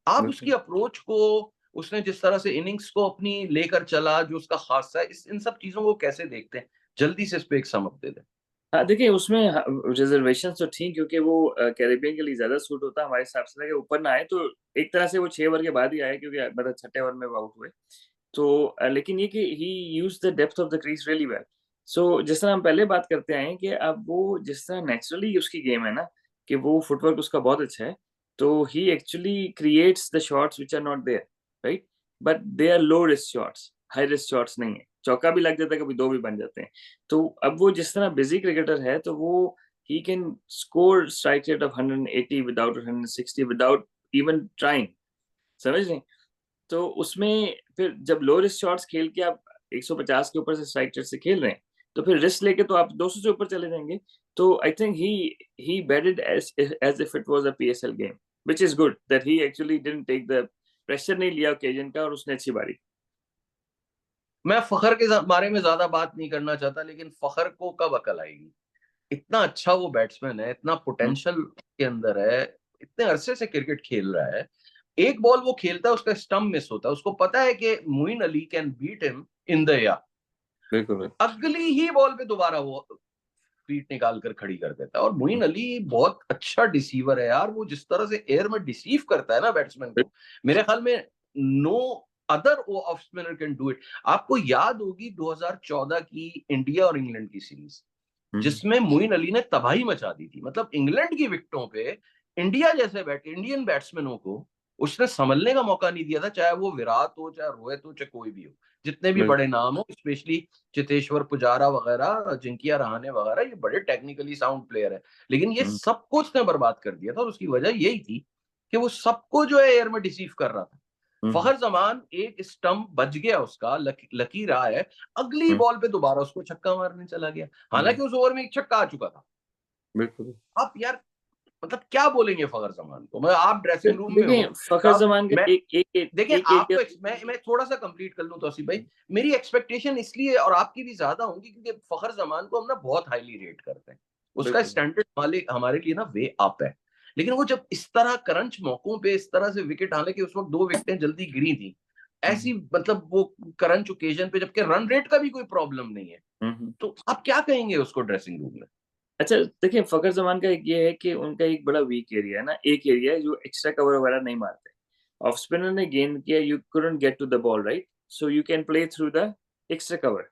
आप उसकी बिल्कुल। अप्रोच को, उसने जिस तरह से इनिंग्स को अपनी लेकर चला, जो उसका खासा है, इन सब चीजों को कैसे देखते हैं? जल्दी से इस पे एक सम अप दे दें। हाँ देखिए, उसमें रिजर्वेशन तो थी, क्योंकि वो कैरेबियन के लिए ज्यादा सूट होता है हमारे हिसाब से, था कि ऊपर ना आए, तो एक तरह से वो 6 ओवर के बाद ही आए, क्योंकि मतलब छठे ओवर में वो आउट हुए। तो लेकिन ये कि he use the depth of the crease really well. So जिस तरह हम पहले बात करते आए हैं कि अब वो जिस तरह नेचुरली उसकी गेम है ना, कि वो फुटवर्क उसका बहुत अच्छा है, तो he actually creates the shots which are not there, right? But they are low risk shots, high risk shots नहीं है। चौका भी लग जाता है, कभी दो भी बन जाते हैं। तो अब वो जिस तरह बिजी क्रिकेटर है, तो वो he can score strike rate of 180 without 160 without even trying, समझ रहे हैं? तो उसमें फिर जब लो रिस्क शॉट्स खेल के आप 150 के ऊपर से स्ट्राइक रेट से खेल रहे हैं, तो फिर रिस्क लेके तो आप 200 से ऊपर चले जाएंगे। तो I think he batted as if it was a PSL game. which is good that he actually didn't take the pressure, नहीं लिया ओकेजन का, और उसने अच्छी बारी। मैं फखर के बारे में ज्यादा बात नहीं करना चाहता, लेकिन फखर को कब अकल आएगी? इतना अच्छा वो बैट्समैन है, इतना पोटेंशियल के अंदर है, इतने अरसे से क्रिकेट खेल रहा है। एक बॉल वो खेलता है, उसका स्टंप मिस होता है, उसको पता है कि Moeen Ali can beat him in the air, बिल्कुल अगली ही बॉल पे दोबारा वो फीट निकाल कर खड़ी कर देता है। और मोइन अली बहुत अच्छा डिसीवर है यार, वो जिस तरह से एयर में डिसीव करता है ना बैट्समैन को, मेरे ख्याल में no other of spinner can do it. आपको याद होगी 2014 की इंडिया और इंग्लैंड की सीरीज, जिसमें मोइन अली ने तबाही मचा दी थी। मतलब इंग्लैंड की विकेटों पे इंडिया जैसे इंडियन बैट्समैनों को उसने संभलने का मौका नहीं दिया था, चाहे वो विराट हो, चाहे रोहित हो, चाहे कोई भी हो, जितने भी बड़े नाम हो, स्पेशली चेतेश्वर पुजारा वगैरह, जिंकिया रहाणे वगैरह, ये बड़े टेक्निकली साउंड प्लेयर है, लेकिन ये सबको उसने बर्बाद कर दिया था। और उसकी वजह यही थी कि वो सबको जो है एयर में डिसीव कर रहा था। फखर जमान एक स्टंप बच गया उसका, लकी रहा है, अगली बॉल पे दोबारा उसको छक्का मारने चला गया, हालांकि उस ओवर में एक छक्का आ चुका था। बिल्कुल। आप यार मतलब क्या बोलेंगे फखर जमान को? मैं, आप ड्रेसिंग रूम में हो, देखिए फखर जमान का मैं एक देखिए एरिया, आपको मैं थोड़ा सा कंप्लीट कर लूं तौसीफ भाई। मेरी एक्सपेक्टेशन इसलिए और आपकी भी ज्यादा होंगी क्योंकि फखर जमान को हम ना बहुत हाईली रेट करते हैं, उसका स्टैंडर्ड हमारे लिए ना वे अप है। लेकिन वो जब इस तरह करंच मौकों पे इस तरह से विकेट, हालांकि उस वक्त 2 विकेटें जल्दी गिरी थी, ऐसी मतलब वो करंच ओकेजन पे, जबकि रन रेट का भी कोई प्रॉब्लम नहीं है, तो आप क्या कहेंगे उसको ड्रेसिंग रूम में? अच्छा देखिए फखर जमान का एक ये है कि उनका एक बड़ा वीक एरिया है ना, एक एरिया है जो एक्स्ट्रा कवर वगैरह नहीं मारते। ऑफ स्पिनर ने गेंद किया, you couldn't get to the ball right, so you can play through the extra cover.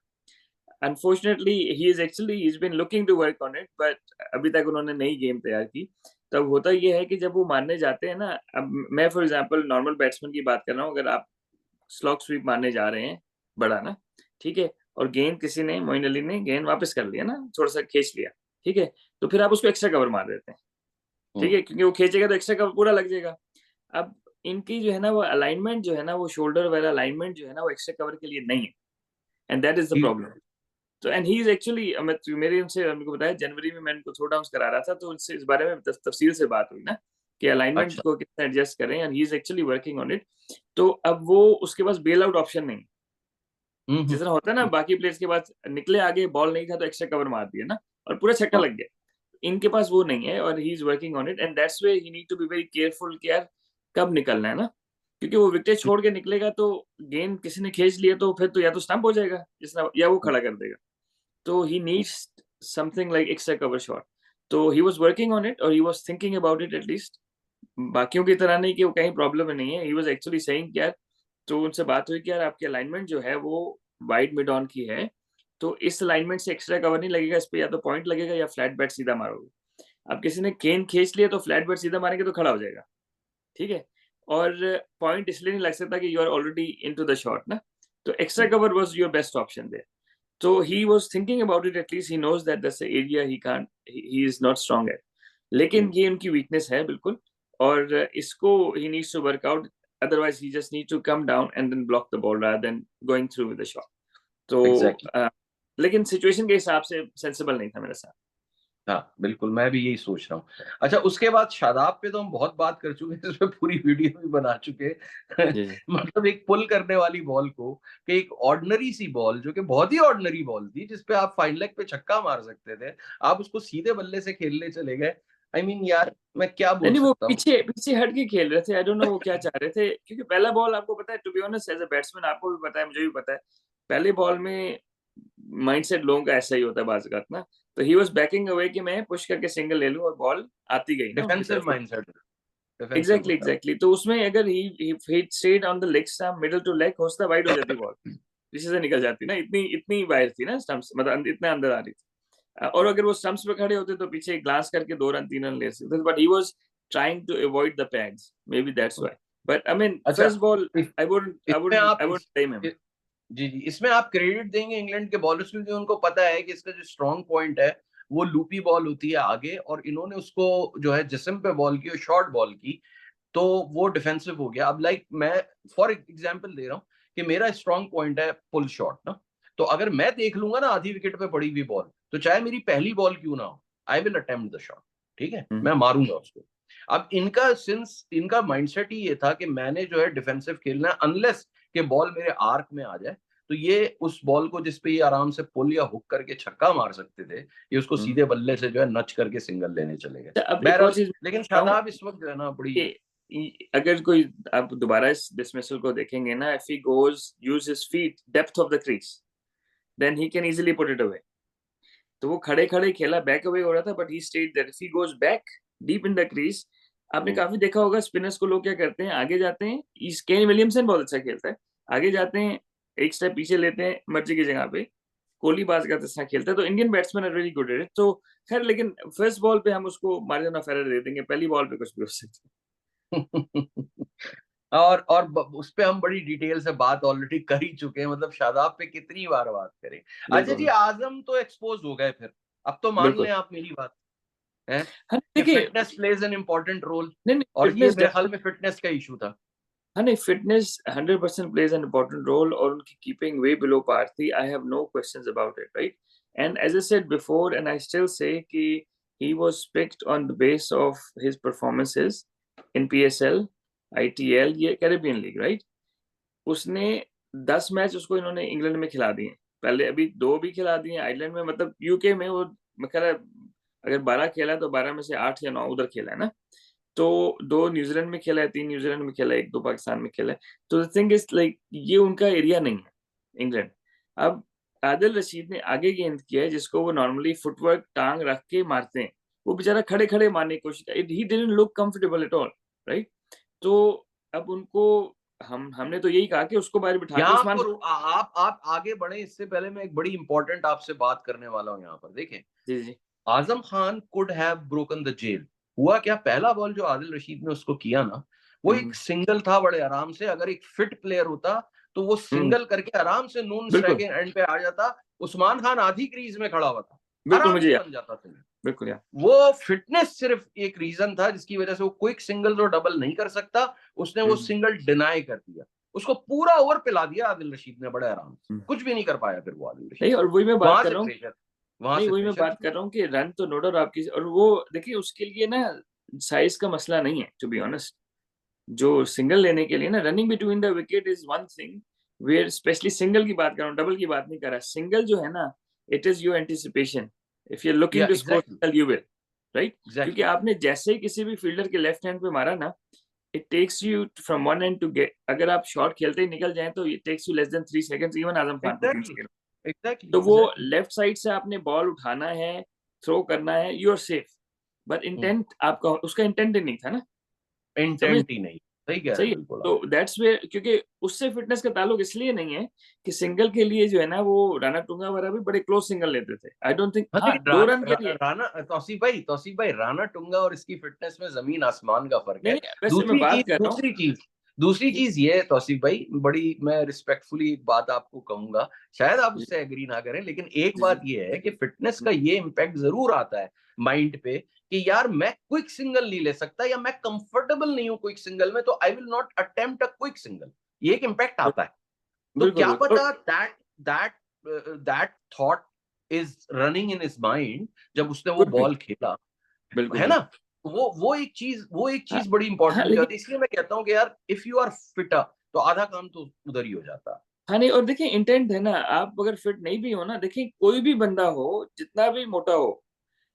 Unfortunately he is actually he is been looking to work on it, but अभी तक उन्होंने नई गेम तैयार की। तब होता ये है कि जब वो मारने जाते हैं ना, अब मैं फॉर एग्जांपल नॉर्मल बैट्समैन की बात कर रहा हूँ, अगर आप स्लॉग स्वीप मारने जा रहे हैं बड़ा ना, ठीक है, और गेंद किसी ने, मोइन अली ने गेंद वापस कर लिया ना, थोड़ा सा खींच लिया, ठीक है, तो फिर आप उसको एक्स्ट्रा कवर मार देते हैं, ठीक है, क्योंकि वो खींचेगा तो एक्स्ट्रा कवर पूरा लग जाएगा। अब इनकी जो है ना वो अलाइनमेंट जो है ना, वो शोल्डर वाला अलाइनमेंट जो है ना, वो एक्स्ट्रा कवर के लिए नहीं है, and that is the problem. तो एंड ही इज एक्चुअली, मेरे उनसे उनको बताया, जनवरी में मैं उनको थ्रो डाउन करा रहा था, तो उनसे इस बारे में तफसील से बात हुई ना कि अलाइनमेंट अच्छा। को कितना एडजस्ट करें, and he is actually working on it. तो अब वो उसके पास बेल आउट ऑप्शन नहीं, जिस तरह होता है ना बाकी प्लेयर्स के पास, निकले आगे बॉल नहीं था तो एक्स्ट्रा कवर मार दिया ना और पूरा छक्का लग गया, इनके पास वो नहीं है, और he is working on it, and that's way he need to be very careful कि यार कब निकलना है ना, क्योंकि वो विकेट छोड़ के निकलेगा तो गेंद किसी ने खींच लिया तो फिर तो या तो स्टंप हो जाएगा जिस तरह, या वो खड़ा कर देगा, तो he needs something like extra cover shot. तो he was working on it, और he was thinking about it at least, बाकियों की तरह नहीं कि वो कहीं प्रॉब्लम नहीं है, ही वाज एक्चुअली सेइंग यार, तो उनसे बात हुई कि यार आपकी अलाइनमेंट जो है वो वाइड मिड ऑन की है, तो इस अलाइनमेंट से एक्स्ट्रा कवर नहीं लगेगा, इस पे या तो पॉइंट लगेगा या फ्लैट बैट सीधा मारोगे। अब किसी ने गेंद खींच लिया तो फ्लैट बैट सीधा मारेंगे तो खड़ा हो जाएगा, ठीक है, और पॉइंट इसलिए नहीं लग सकता कि you are already into the shot ना, तो extra cover was your best option there. तो he was thinking about it, at least he knows that that's the area he can't, he is not strong at, लेकिन ये उनकी weakness है बिल्कुल, और इसको he needs to work out, otherwise he just need to come down and then block the ball rather than going through with the shot। तो exactly. लेकिन situation के हिसाब से सेंसिबल नहीं था मेरे साथ। हाँ बिल्कुल, मैं भी यही सोच रहा हूँ। अच्छा, उसके बाद शादाब पे तो हम बहुत बात कर चुके हैं, इसमें पूरी वीडियो भी बना चुके हैं। जी जी मतलब एक पुल करने वाली बॉल को, कि एक ऑर्डिनरी सी बॉल जो कि बहुत ही ऑर्डिनरी बॉल थी, जिसपे आप फाइन लेग पे छक्का मार सकते थे, आप उसको सीधे बल्ले से खेलने चले गए। आई मीन यार, मैं क्या नहीं बोल नहीं, वो सकता हूँ। पीछे पीछे हट के खेल रहे थे, आई डोंट नो वो क्या चाह रहे थे, क्योंकि पहला बॉल आपको पता है, to be honest as a batsman आपको भी पता है, मुझे भी पता है, पहले बॉल में माइंडसेट लोगों का ऐसा ही होता है बाज़ ना, तो ही वाज बैकिंग अवे कि मैं पुश करके सिंगल ले लूं और बॉल आती गई ना उनकी डिफेंसिव तरफ। माइंडसेट, डिफेंसिव एग्जैक्टली होता एग्जैक्टली, तो उसमें अगर he straight on the leg stump middle to leg, होता वाइड हो जाती बॉल, पीछे से निकल जाती ना, इतनी इतनी वायर थी ना स्टंप्स, मतलब इतना अंदर आ रही थी, और अगर वो स्टंप्स पे खड़े होते तो पीछे ग्लांस करके 2 रन 3 रन ले सकते थे, but he was trying to avoid the pads, maybe that's है। व्हाई, बट आई मीन अच्छा, first ball I wouldn't I इसमें वुडंट आप आई वुडंट ब्लेम हिम। जी जी, इसमें आप क्रेडिट देंगे इंग्लैंड के बॉलर्स को, क्योंकि उनको पता है कि इसका जो स्ट्रॉन्ग पॉइंट है वो लूपी बॉल होती है आगे, और इन्होंने उसको जो है जिस्म पे बॉल की और शॉर्ट बॉल की, तो वो डिफेंसिव हो गया। अब लाइक मैं फॉर एग्जांपल दे रहा हूँ कि मेरा स्ट्रॉन्ग पॉइंट है पुल शॉट ना, तो अगर मैं देख लूंगा ना आधी विकेट पे पड़ी हुई बॉल, तो चाहे मेरी पहली बॉल क्यों ना हो, I will attempt the shot, ठीक है, मैं मारूंगा उसको। अब इनका माइंडसेट ही ये था कि मैंने जो है डिफेंसिव खेलना है, अनलेस कि बॉल मेरे आर्क में आ जाए, तो ये उस बॉल को जिस पे ये आराम से पुल या हुक करके छक्का मार सकते थे, ये उसको सीधे बल्ले से जो है नच करके सिंगल लेने चले गए। अब एक और बहरहाल चीज लेकिन शादाब इस वक्त जो है ना बड़ी अगर कोई आप दोबारा इस डिसमिसल को देखेंगे ना, if he goes use his feet depth of the crease then he can easily put it away. तो वो खड़े खड़े खेला, बैक अवे हो रहा था, but he stayed that if he goes back deep in the crease, आपने काफी देखा होगा स्पिनर्स को लोग क्या करते हैं, आगे जाते हैं, केन विलियमसन बहुत अच्छा खेलता है, आगे जाते हैं, एक स्टेप पीछे लेते हैं मर्जी की जगह पे, कोहली बाज का अच्छा खेलता है, तो Indian batsman are very good at it. तो खैर, लेकिन फर्स्ट बॉल पे हम उसको मार्जिन ऑफ एरर दे देंगे, पहली बॉल पे कुछ भी हो सकता है। और उस पे हम बड़ी डिटेल से बात ऑलरेडी कर ही चुके हैं, मतलब शादाब पे कितनी बार बात करें। अच्छा जी, आजम तो एक्सपोज हो गए, फिर अब तो मान लें आप मेरी बात है कि fitness plays an important role, और ये मेरे ख्याल में फिटनेस का इशू था। हाँ नहीं, fitness 100% plays an important role, और उनकी कीपिंग way below par थी, I have no questions about it, right? And as I said before, and I still say कि he was picked on the base of his performances in PSL, ITL, ये Caribbean league, right? उसने 10 match उसको इन्होंने England में खिला दिए, पहले अभी 2 भी खिला दिए आयरलैंड में, मतलब यूके में वो अगर 12 खेला तो 12 में से 8 या 9 उधर खेला है ना, तो 2 न्यूजीलैंड में खेला है, 3 न्यूजीलैंड में खेला है, 1-2 पाकिस्तान में खेला है। तो द थिंग इज लाइक ये उनका एरिया नहीं है इंग्लैंड। अब आदिल रशीद ने आगे गेंद किया है, जिसको वो नॉर्मली फुटवर्क टांग रख के मारते हैं, वो बेचारा खड़े खड़े मारने की कोशिश कर, he didn't look comfortable at all, right? तो अब उनको हमने तो यही कहा कि उसको बाहर बिठा के उस्मान, आप आगे बढ़े, इससे पहले मैं एक बड़ी इंपॉर्टेंट आपसे बात करने वाला हूं यहाँ पर। देखें, जी जी, Azam Khan could have broken the jail. हुआ क्या, पहला बॉल जो आदिल रशीद ने उसको किया ना, वो एक सिंगल था बड़े आराम से, अगर एक फिट प्लेयर होता तो वो सिंगल करके आराम से नून स्ट्राइक एंड पे आ जाता, उस्मान खान आधी क्रीज में खड़ा हुआ था, आराम से बन जाता था। बिल्कुल यार, वो फिटनेस सिर्फ एक रीजन था जिसकी वजह से वो क्विक सिंगल और डबल नहीं कर सकता, उसने वो सिंगल डिनाई कर दिया, उसको पूरा ओवर पिला दिया आदिल रशीद ने बड़े आराम से, कुछ भी नहीं कर पाया फिर वो आदिल रशीद। नहीं, और वही मैं बात कर रहा हूँ, नहीं वही मैं बात कर रहा हूँ कि रन तो नो डाउट आपकी, और वो देखिए उसके लिए ना साइज का मसला नहीं है, टू बी ऑनेस्ट। जो सिंगल लेने के लिए ना, running between the wicket is one thing, where specially single की बात कर रहा हूँ, डबल की बात नहीं कर रहा। सिंगल जो है ना, it is your anticipation, if you are looking to score single you will, right? क्योंकि आपने जैसे ही किसी भी फील्डर के लेफ्ट हैंड पे मारा ना, it takes you from one end to get, अगर आप शॉट खेलते ही निकल जाए तो it takes you less than 3 seconds, even Azam Khan को 3 सेकंड। तो वो लेफ्ट साइड से आपने बॉल उठाना है, थ्रो करना है, you are safe, but intent आपका, उसका इंटेंट ही नहीं था ना, इंटेंट ही नहीं, सही कह रहे हैं बिल्कुल। तो दैट्स वेयर, क्योंकि उससे फिटनेस का ताल्लुक इसलिए नहीं है कि सिंगल के लिए जो है ना, वो राणा टुंगा वगैरह भी बड़े क्लोज सिंगल लेते थे, आई डोंट थिंक। हाँ, 2 रन के लिए राणा, तौसीफ भाई राणा टुंगा और इसकी फिटनेस में जमीन आसमान का फर्क है। दूसरी चीज ये है तौसीफ भाई, बड़ी मैं रिस्पेक्टफुली एक बात आपको कहूंगा, शायद आप उससे एग्री ना करें, लेकिन एक बात ये है कि फिटनेस का ये इम्पैक्ट जरूर आता है माइंड पे कि यार मैं क्विक सिंगल नहीं ले सकता, या मैं कंफर्टेबल नहीं हूं क्विक सिंगल में, तो I will not attempt a quick single, ये एक इम्पैक्ट आता है। तो क्या पता that thought is running in his mind जब उसने वो बॉल खेला, है ना? वो एक चीज बड़ी इंपॉर्टेंट होती है, इसलिए मैं कहता हूँ कि यार इफ यू आर फिट तो आधा काम तो उधर ही हो जाता। हाँ नहीं, और देखिए इंटेंट है ना, आप अगर फिट नहीं भी हो ना, देखिए कोई भी बंदा हो, जितना भी मोटा हो,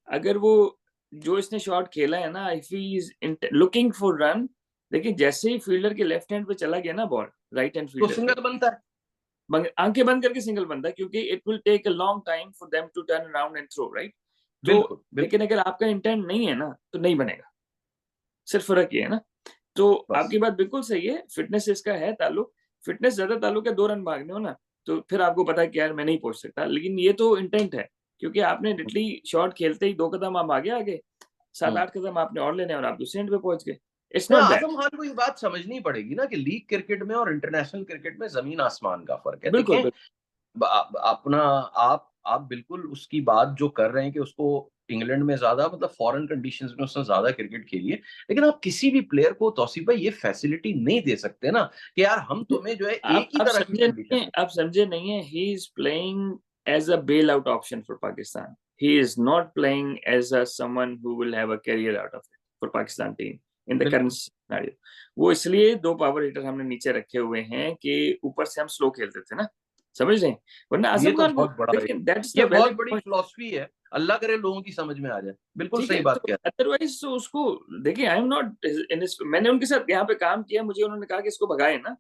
अगर वो जो इसने शॉट खेला है ना, if he is looking for run, देखिए जैसे ही फील्डर के लेफ्ट हैंड पे चला गया ना बॉल, राइट हैंड फील्डर, तो सिंगल बनता है, आंखें बंद करके सिंगल बनता है, क्योंकि it will take a long time for them to turn around and throw, right? तो लेकिन अगर आपका इंटेंट नहीं है ना, तो नहीं बनेगा, सिर्फ फर्क ये है ना। तो आपकी बात बिल्कुल सही है, फिटनेस इसका है ताल्लुक, फिटनेस ज्यादा ताल्लुक है, 2 रन भागने हो ना, तो फिर आपको पता है कि यार मैं नहीं पहुंच सकता, लेकिन ये तो इंटेंट है, क्योंकि आपने लिटरली शॉट खेलते ही 2 कदम आप आगे 7-8 कदम आपने और लेने और आप दूसरे एंड पे पहुंच गए। It's not that. Azam Khan को ये बात समझनी पड़ेगी ना कि लीग क्रिकेट में और इंटरनेशनल क्रिकेट में जमीन आसमान का फर्क है। बिल्कुल, देखें, अपना आप बिल्कुल उसकी बात जो कर रहे हैं कि उसको इंग्लैंड में ज्यादा, मतलब फॉरेन कंडीशंस में उसने ज्यादा क्रिकेट खेली है, लेकिन आप किसी भी प्लेयर को तौसीफ भाई ये फैसिलिटी नहीं दे सकते ना कि यार हम तुम्हें जो है एक ही तरह की कंडीशन। आप समझे नहीं है, he is playing as a bail out option for Pakistan, he is not playing as a someone who will have a career out of it. For Pakistan team in the बिल्कुल। Current scenario. वो इसलिए 2 power hitter हमने नीचे रखे हुए हैं कि ऊपर से हम स्लो खेलते थे ना, समझ रहे हैं? वरना ये आजम तो खान को बहुत बड़ा है, देखिए, दैट्स ये द बहुत वैलिड बड़ी पॉइंट। फिलॉसफी है, अल्लाह करे लोगों की समझ में आ जाए। बिल्कुल ठीक सही है, बात तो कह रहे अदरवाइज तो उसको देखिए, आई एम नॉट इन, मैंने उनके साथ यहाँ पे काम किया, मुझे उन्होंने कहा कि इसको भगाए ना,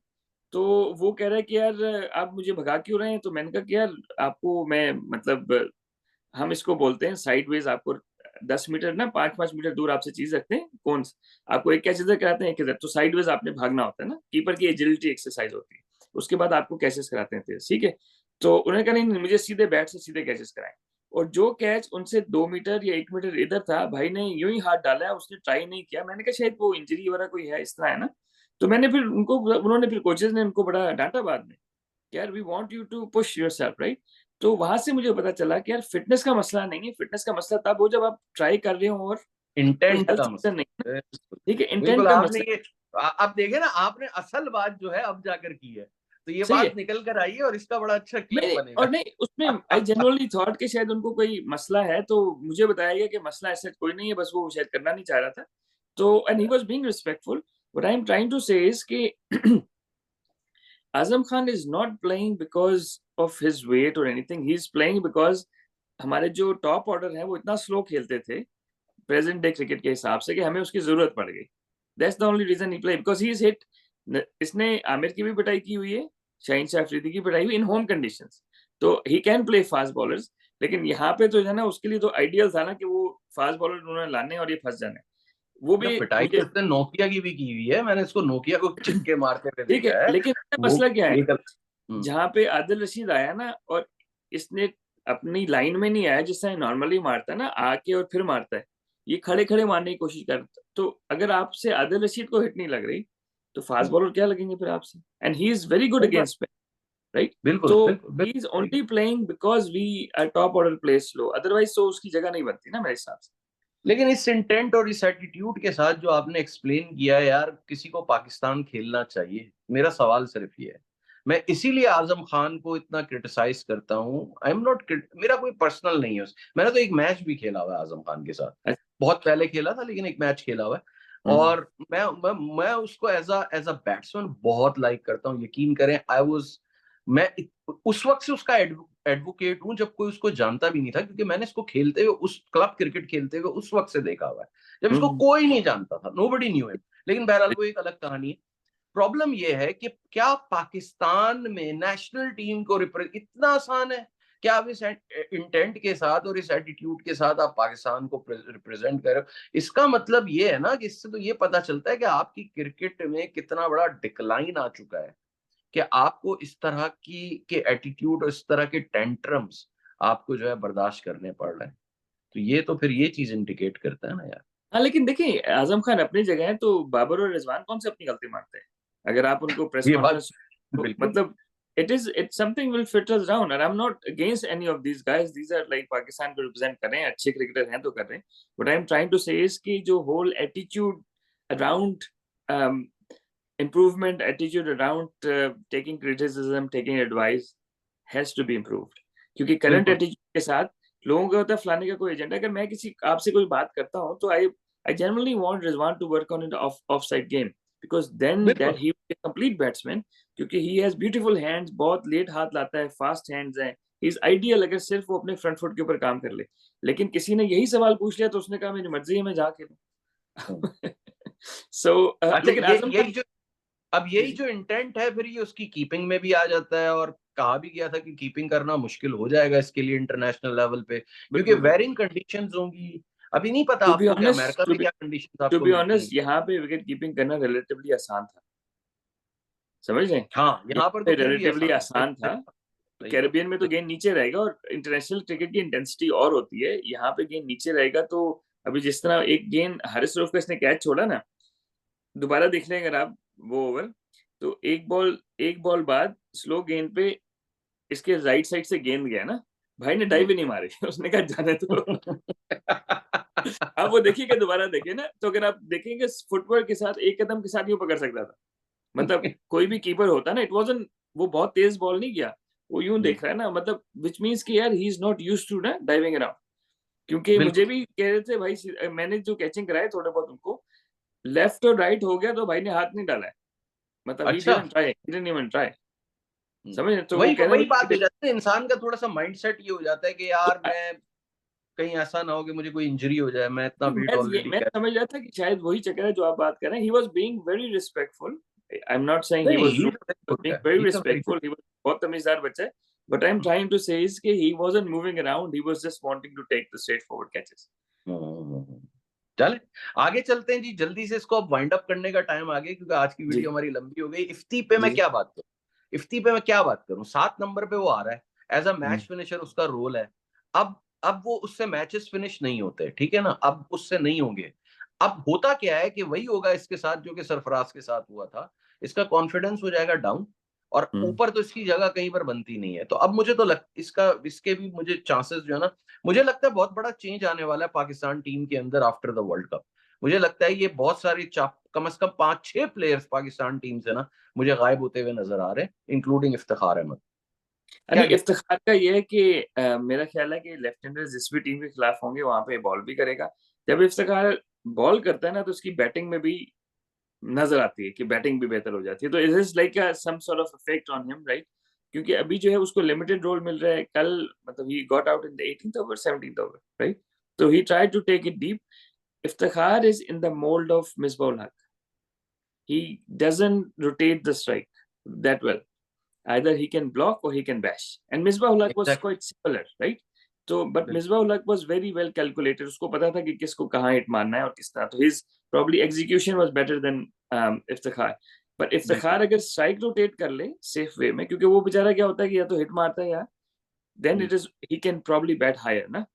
तो वो कह रहा है कि यार आप मुझे भगा क्यों रहे हैं? तो मैंने कहा कि यार आपको मैं मतलब हम इसको बोलते हैं साइडवेज, आपको 10 मीटर ना 5-5 मीटर दूर आपसे चीज रखते हैं, कौन आपको एक कैच इधर कराते हैं, एक इधर, तो साइडवेज आपने भागना होता है ना, कीपर की एजिलिटी एक्सरसाइज होती है, उसके बाद आपको कैचेस कराते हैं, ठीक है? तो उन्होंने कहा नहीं, मुझे सीधे बैट से सीधे कैचेस कराएं। और जो कैच उनसे 2 मीटर या 1 मीटर इधर था, भाई ने यूं ही हाथ डाला, उसने ट्राई नहीं किया। मैंने कहा शायद वो इंजरी वगैरह कोई है, इस तरह है ना। तो मैंने फिर उनको, उन्होंने फिर कोचेस ने उनको बड़ा डांटा बाद में, यार we want you to push yourself, right? तो वहां से मुझे पता चला कि यार फिटनेस का मसला नहीं है, फिटनेस का मसला तब हो जब आप ट्राई कर रहे हो और कोई इंटेंट हेल्थ का रीजन मसला। नहीं है, बिल्कुल ठीक है, बिल्कुल, इंटेंट का आपने मसला। ये आप देखे ना, आपने असल बात जो है अब जाकर की है, तो ये सही बात है। निकल कर आई है और इसका बड़ा अच्छा क्लिप नहीं, और बनेगा। नहीं उसमें आई जनरली थॉट कि शायद उनको कोई मसला है, तो मुझे बताया गया कि मसला ऐसा कोई नहीं है, बस वो शायद करना नहीं चाह रहा था। तो and he was being respectful. What I am trying to say is कि Azam Khan is not playing because of his weight और anything, he is playing because हमारे जो टॉप ऑर्डर है वो इतना स्लो खेलते थे प्रेजेंट डे क्रिकेट के हिसाब से कि हमें उसकी जरूरत पड़ गई। That's the only reason he play, because he is hit. इसने आमिर की भी पिटाई की हुई है, शाहीन शाह अफरीदी की पिटाई हुई इन होम कंडीशंस, तो he can play fast bowlers. लेकिन यहाँ पे तो है ना, उसके लिए तो आइडियल था ना कि वो फास्ट बॉलर उन्होंने लाने और ये फंस जाने, वो ना, भी पिटाई तो मुझे। इसने नोकिया की भी की हुई है, मैंने इसको नोकिया को छिक्के मारते हुए ठीक है, देखा है। लेकिन वो मसला क्या है, ये कर हम्म, जहाँ पे आदिल रशीद आया ना, और इसने अपनी लाइन में नहीं आया जिस तरह नॉर्मली मारता है ना, आके और फिर मारता है, ये खड़े खड़े मारने की कोशिश करता। तो अगर आपसे आदिल रशीद को हिट नहीं लग रही, तो फास्ट बॉलर क्या लगेंगे फिर आपसे? And he is very good सही बात। Against, right? बिल्कुल तो बिल्कुल ही इज बिल्कुल। Only playing because we are top order play slow, otherwise तो उसकी जगह नहीं बनती ना मेरे हिसाब से। लेकिन इस इंटेंट और इस एटीट्यूड के साथ जो आपने एक्सप्लेन किया है यार, किसी को पाकिस्तान खेलना चाहिए? मेरा सवाल सिर्फ ये है। मैं इसीलिए आजम खान को इतना क्रिटिसाइज करता हूँ। आई एम नॉट, मेरा कोई पर्सनल नहीं है मैंने तो एक मैच भी खेला हुआ है आजम खान के साथ, अच्छा। बहुत पहले खेला था, लेकिन एक मैच खेला हुआ है। हम्म। और मैं उसको एज अ बैट्समैन बहुत लाइक करता हूँ, यकीन करें। मैं उस वक्त से उसका एडवोकेट हूं जब कोई उसको जानता भी नहीं था, क्योंकि मैंने इसको खेलते हुए, उस क्लब क्रिकेट खेलते हुए उस वक्त से देखा हुआ है जब इसको हम्म। कोई नहीं जानता था, नोबडी न्यू हिम। लेकिन बहरहाल वो एक अलग कहानी है। प्रॉब्लम ये है कि क्या पाकिस्तान में नेशनल टीम को इतना आसान है? क्या आप इस इंटेंट के साथ और इस एटीट्यूड के साथ आप पाकिस्तान को रिप्रेजेंट कर रहे हो? इसका मतलब ये है ना कि इससे तो ये पता चलता है कि आपकी क्रिकेट में कितना बड़ा डिक्लाइन आ चुका है, कि आपको इस तरह की के एटीट्यूड और इस तरह के टेंट्रम्स आपको जो है बर्दाश्त करने पड़ रहे हैं। तो ये तो फिर ये चीज इंडिकेट करता है ना यार। हाँ, लेकिन देखिए आजम खान अपनी जगह है, तो बाबर और रिजवान कौन से अपनी गलती मानते हैं? अगर आप उनको प्रेस ये बात कॉन्फ्रेंस, बिल्कुल। मतलब it something will filter down, and I am not against any of these guys, these are like Pakistan को रिप्रेजेंट कर रहे हैं, अच्छे क्रिकेटर हैं तो कर रहे हैं। But I am trying to say is कि जो whole attitude around improvement, attitude around taking criticism, taking advice has to be improved, क्योंकि करंट बिल्कुल। एटीट्यूड के साथ लोगों का होता है फलाने का कोई एजेंडा। अगर मैं किसी आपसे कोई बात करता हूँ, तो I generally want Rizwan to work on it off side game, because then that बिल्कुल he will be a complete batsman, क्योंकि ही हैज ब्यूटीफुल हैंड्स, बहुत लेट हाथ लाता है, फास्ट हैंड्स हैं, ही इज आइडियल अगर सिर्फ वो अपने फ्रंट फुट के ऊपर काम कर ले। लेकिन किसी ने यही सवाल पूछ लिया तो उसने कहा मेरी मर्जी है, मैं जा खेलूं। सो अच्छा, लेकिन ये आजम खान। यही जो अब जी यही जी, जो इंटेंट है, फिर ये उसकी कीपिंग में भी आ जाता है। और कहा भी गया था कि कीपिंग करना मुश्किल हो जाएगा इसके लिए इंटरनेशनल लेवल पे, क्योंकि बिल्कुल बिल्कुल। वेरिंग कंडीशंस होंगी। अभी नहीं पता टू बी आपको कि ऑनेस्ट अमेरिका टू में बी क्या कंडीशंस टू आपको बी मिलती हैं। ऑनेस्ट यहाँ पे विकेट कीपिंग करना रिलेटिवली आसान था, समझ रहे हैं? हाँ, यहाँ यहाँ पर तो पे फिर भी रिलेटिवली आसान है। आसान था। सही बात। कैरेबियन में तो गेंद नीचे रहेगा, और इंटरनेशनल क्रिकेट की इंटेंसिटी और होती है, यहाँ पे गेंद नीचे रहेगा। तो अभी जिस तरह एक गेंद हारिस रऊफ का इसने कैच छोड़ा ना, दोबारा देख लें अगर आप वो ओवर, तो एक बॉल बाद स्लो गेंद पे इसके राइट साइड से गेंद गया ना, भाई ने डाइव ही नहीं मारी। उसने कहा जाने दो। आप वो देखिएगा, दोबारा देखिए ना, तो अगर आप देखेंगे फुटवर्क के साथ एक कदम के साथ यूं पकड़ सकता था, मतलब कोई भी कीपर होता ना, इट वाजंट, वो बहुत तेज बॉल नहीं गया, वो यूं देख रहा है ना, मतलब विच मींस कि यार he is not used to ना डाइविंग अराउंड। क्योंकि मुझे बिल्कुल भी कह रहे थे भाई, मैंने जो कैचिंग कराए थोड़े बहुत उनको, लेफ्ट और राइट हो गया तो भाई ने हाथ नहीं डाला है, मतलब ही अच्छा। Didn't try, he didn't even try, hmm. समझ रहे? तो वो वही कह रहे वही बात भाई हो जाती है, इंसान का थोड़ा सा माइंडसेट ये हो जाता है कि तो यार मैं कहीं ऐसा ना हो कि मुझे कोई इंजरी हो जाए, मैं इतना वेट ऑलरेडी मैं कर। समझ रहा था कि शायद वही चक्कर है जो आप बात कर रहे हैं। He was being very respectful, I am not saying he नहीं, was he rude, is a very but good being guy, very he is a very respectful, he was बहुत तमीज़दार बच्चा है। But I am trying to say is कि he wasn't moving around, he was just wanting to take the straight forward catches. Good. चले आगे चलते हैं जी, जल्दी से इसको अब वाइंड अप करने का टाइम आ गया, क्योंकि आज की जी, वीडियो हमारी लंबी हो गई। इफ्ती पे मैं जी। क्या बात करूं, इफ्ती पे मैं क्या बात करूं, 7 नंबर पे वो आ रहा है, as a um, match finisher उसका रोल है। अब वो उससे मैचेस फिनिश नहीं होते, ठीक है ना, अब उससे नहीं होंगे। अब होता क्या है कि वही होगा इसके साथ जो कि सरफराज के साथ हुआ था, इसका कॉन्फिडेंस हो जाएगा डाउन, और हुँ। ऊपर तो इसकी जगह कहीं पर बनती नहीं है। तो अब मुझे तो इसका इसके भी मुझे चांसेस जो है ना, मुझे लगता है बहुत बड़ा चेंज आने वाला है पाकिस्तान टीम के अंदर आफ्टर द वर्ल्ड कप। मुझे लगता है ये बहुत सारी चाप, कम से कम 5-6 प्लेयर्स पाकिस्तान टीम से ना मुझे गायब होते हुए नजर आ रहे हैं, इंक्लूडिंग इफ्तिखार अहमद। क्या नहीं, कहते इफ्तिखार का ये है कि मेरा ख्याल है कि लेफ्ट हैंडर जिस भी टीम के खिलाफ होंगे वहाँ पे बॉल भी करेगा। जब इफ्तिखार बॉल करता है ना तो उसकी बैटिंग में भी नज़र आती है कि बैटिंग भी बेहतर हो जाती है। तो it is like some sort of effect on him, right? क्योंकि अभी जो है उसको लिमिटेड रोल मिल रहा है। कल मतलब he got out in the 18th over, 17th over, right? तो he tried to take it deep. Iftikhar is in the mold of Misbah ul Haq. He doesn't rotate the strike that well. Either he can block or he can bash. And Misbah ul Haq was exactly. quite similar, right? तो but Misbah ul Haq was very well calculated. उसको पता था कि किसको कहाँ hit मारना है और किस तरह. तो his probably execuशन was better than Iftikhar. But बिल्कुल। Iftikhar अगर strike rotate कर ले safe way में, क्योंकि वो बेचारा क्या होता है कि या तो hit मारता है या then hmm, it is he can probably bat higher ना.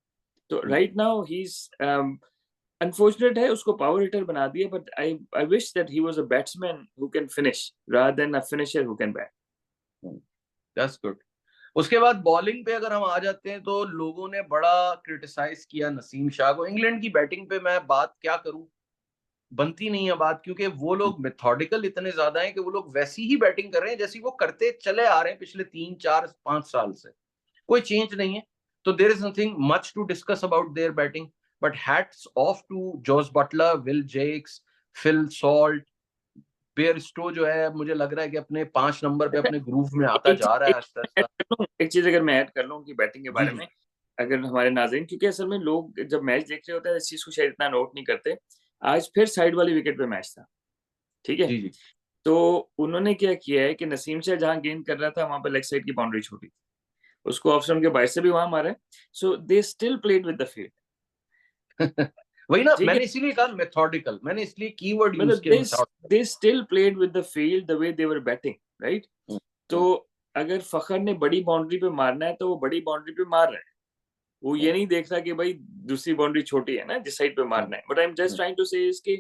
तो हम्म। right now he's अनफॉर्चुनेट है उसको पावर हिटर बना दिया, but I wish that he was a batsman who can finish rather than a finisher who can bat. That's good. उसके बाद bowling पे अगर हम आ जाते हैं, तो लोगों ने बड़ा क्रिटिसाइज किया नसीम शाह को। इंग्लैंड की बैटिंग पे मैं बात क्या करूं, बनती नहीं है बात, क्योंकि वो लोग मेथोडिकल इतने ज्यादा हैं कि वो लोग वैसी ही बैटिंग कर रहे हैं जैसी वो करते चले आ रहे हैं पिछले 3-4-5 साल से। कोई चेंज नहीं है। तो there is nothing much to discuss about their batting, but hats off to Jos Buttler, Will Jacks, Phil Salt. Bairstow जो है, मुझे लग रहा है कि अपने 5 नंबर पे अच्छा, अपने ग्रूव में आता जा रहा है आस्ता आस्ता। एक चीज अगर मैं ऐड कर लूं कि बैटिंग के जी बारे जी में, अगर हमारे नाज़रीन, क्योंकि असल में लोग जब मैच देख रहे होते हैं इस चीज को शायद इतना नोट नहीं करते। आज फिर साइड वाली विकेट पे मैच था, ठीक है? जी जी। तो उन्होंने क्या किया है कि नसीम शाह जहां गेंद कर रहा था वहां पे लेग साइड की बाउंड्री छोटी थी, उसको ऑफ स्टंप के बाहर से भी वहां मारा है। So they still played with the field, वही ना, ठीक है? मैंने इसीलिए कहा मेथोडिकल, मैंने इसलिए कीवर्ड यूज मतलब किया methodical. They still played with the field the way they were batting, right? तो अगर फखर ने बड़ी बाउंड्री पे मारना है तो वो बड़ी बाउंड्री पे मार रहा है। वो ये नहीं देख रहा कि भाई दूसरी बाउंड्री छोटी है ना जिस साइड पे मारना है। But I am just trying to say इसके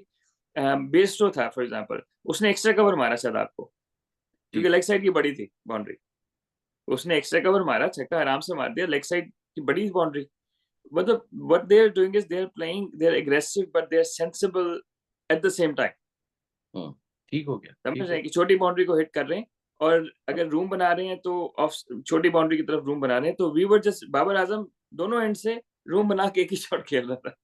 बेस्टो था फॉर एग्जांपल, उसने एक्स्ट्रा कवर मारा शादाब को, क्योंकि जी। लेग साइड की बड़ी थी बाउंड्री। उसने एक्स्ट्रा कवर मारा, छक्का आराम से मार दिया, लेग साइड की बड़ी बाउंड्री। मतलब what they are doing is they are playing, they are aggressive but they are sensible at the same time. ठीक हो गया, समझ ठीक रहे हो हैं कि छोटी बाउंड्री को हिट कर रहे हैं, और गया। अगर रूम बना रहे हैं तो ऑफ छोटी बाउंड्री की तरफ रूम बना रहे हैं। तो we were just Babar Azam दोनों एंड से रूम बना के एक ही शॉट खेल रहा था।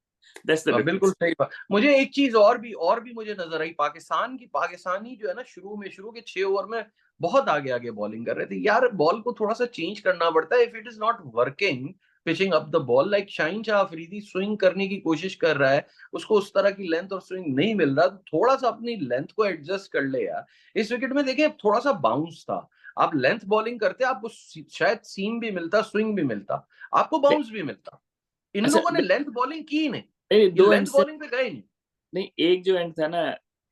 दैट्स द बिल्कुल डिफरेंस। सही बात। मुझे एक चीज और भी मुझे नजर आई, पाकिस्तानी जो है ना, शुरू के 6 ओवर में बहुत आगे आगे बॉलिंग कर रहे थे। यार बॉल को थोड़ा सा चेंज करना पड़ता है, if it is not working pitching up the ball. Like Shaheen Shah Afridi swing करने की कोशिश कर रहा है, उसको उस तरह की लेंथ और स्विंग नहीं मिल रहा, तो थोड़ा सा अपनी लेंथ को एडजस्ट कर ले यार। इस विकेट में देखिए थोड़ा सा बाउंस था, आप लेंथ बॉलिंग करते आपको शायद सीम भी मिलता, स्विंग भी मिलता, आपको बाउंस भी मिलता। इन अच्छा, लोगों ने लेंथ बॉलिंग की ही नहीं, नहीं ये दो लेंथ एंड से, बॉलिंग पे गए नहीं। नहीं एक जो एंड था ना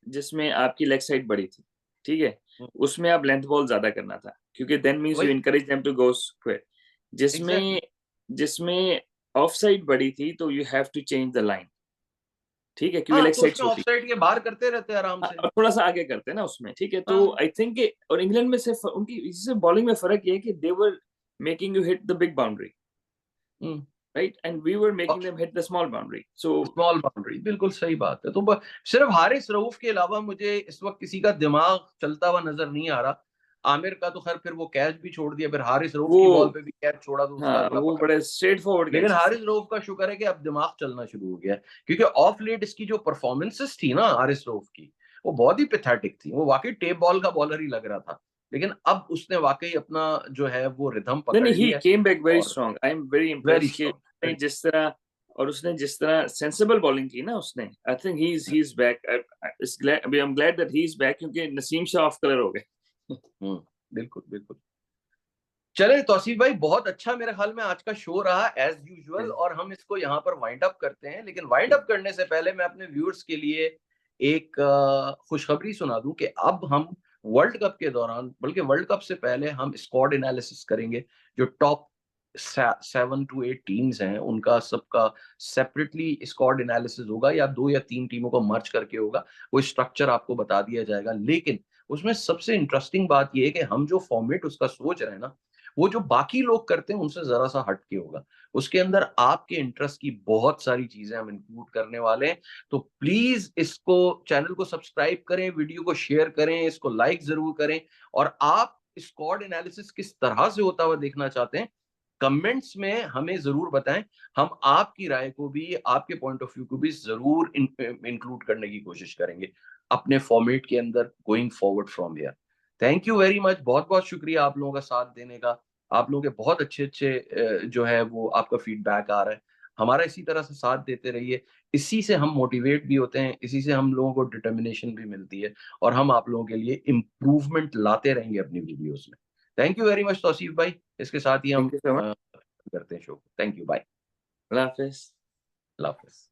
जिसमें आपकी लेग साइड बड़ी थी, ठीक है? उसमें आप लेंथ बॉल ज्यादा करना था, क्योंकि देन मींस यू वही encourage them to go square. Exactly. जिसमें जिसमें ऑफ साइड बड़ी थी तो you have to change the line, ठीक है? क्योंकि हाँ, लेग तो साइड उसमें ऑफ छोटी। साइड के बाहर करते रहते हैं आराम हाँ, से। और थोड़ा सा आगे करते हैं ना उसमें, ठीक है? तो हाँ। आई थिंक, और इंग्लैंड में सिर्फ उनकी इससे बॉलिंग में फर्क ये है कि they were making you hit the big boundary, hmm. Right? And we were making them hit the small boundary. So small boundary, बिल्कुल सही बात है। तो सिर्फ हारिस रऊफ के अलावा मुझे इस वक्त किसी का दिमाग चलता हुआ नजर नहीं आ रहा। आमिर का तो खैर फिर वो कैच भी छोड़ दिया, फिर हारिस रऊफ वो की बॉल पे भी कैच छोड़ा तो उसका हाँ अगला वो पकड़ बड़े लिया। स्ट्रेट फॉरवर्ड लेकिन कैचेस थे। हारिस रऊफ का शुक्र है कि अब दिमाग चलना शुरू हो गया है, क्योंकि ऑफ लेट इसकी जो परफॉर्मेंसेस थी ना हारिस रऊफ की, वो बहुत ही पैथेटिक थी। वो वाकई टेप बॉल का बॉलर ही लग रहा था, लेकिन अब उसने वाकई अपना जो है वो रिदम नहीं पकड़ नहीं, ली ही है। केम बैक वेरी और strong, I am very very impressed कि उसने स्ट्रॉन्ग। जिस तरह, और उसने जिस तरह सेंसिबल बॉलिंग की ना उसने, आई think he is back. I am glad that he is back, क्योंकि नसीम शाह ऑफ कलर हो गए। बिल्कुल बिल्कुल। चले तौसीफ भाई, बहुत अच्छा मेरे ख्याल में आज का शो रहा एज यूजुअल, और हम इसको यहाँ पर वाइंड अप करते हैं। लेकिन वाइंड अप करने से पहले मैं अपने व्यूअर्स के लिए एक खुशखबरी सुना दूं कि अब हम वर्ल्ड कप के दौरान, बल्कि वर्ल्ड कप से पहले, हम स्क्वाड एनालिसिस करेंगे। जो टॉप 7 to 8 टीम्स हैं उनका सबका सेपरेटली स्क्वाड एनालिसिस होगा, या 2 या 3 टीमों को मर्ज करके होगा। वो स्ट्रक्चर आपको बता दिया जाएगा। लेकिन उसमें सबसे इंटरेस्टिंग बात यह है कि हम जो फॉर्मेट उसका सोच रहे हैं ना, वो जो बाकी लोग करते हैं उनसे जरा सा हटके होगा। उसके अंदर आपके इंटरेस्ट की बहुत सारी चीजें हम इंक्लूड करने वाले हैं। तो प्लीज इसको, चैनल को सब्सक्राइब करें, वीडियो को शेयर करें, इसको लाइक जरूर करें। और आप स्क्वाड एनालिसिस किस तरह से होता हुआ देखना चाहते हैं, कमेंट्स में हमें जरूर बताएं। हम आपकी राय को भी, आपके पॉइंट ऑफ व्यू को भी जरूर इंक्लूड करने की कोशिश करेंगे अपने फॉर्मेट के अंदर going forward from here. Thank you very much, बहुत बहुत शुक्रिया आप लोगों का साथ देने का। आप लोगों के बहुत अच्छे अच्छे जो है वो आपका फीडबैक आ रहा है। हमारा इसी तरह से साथ देते रहिए। इसी से हम मोटिवेट भी होते हैं, इसी से हम लोगों को डिटर्मिनेशन भी मिलती है, और हम आप लोगों के लिए इम्प्रूवमेंट लाते रहेंगे अपनी वीडियोस में। Thank you very much Tauseef भाई। इसके साथ ही हम थैंक यू सो मच। करते हैं शो। Thank you, bye. अल्लाह हाफिज। अल्लाह हाफिज।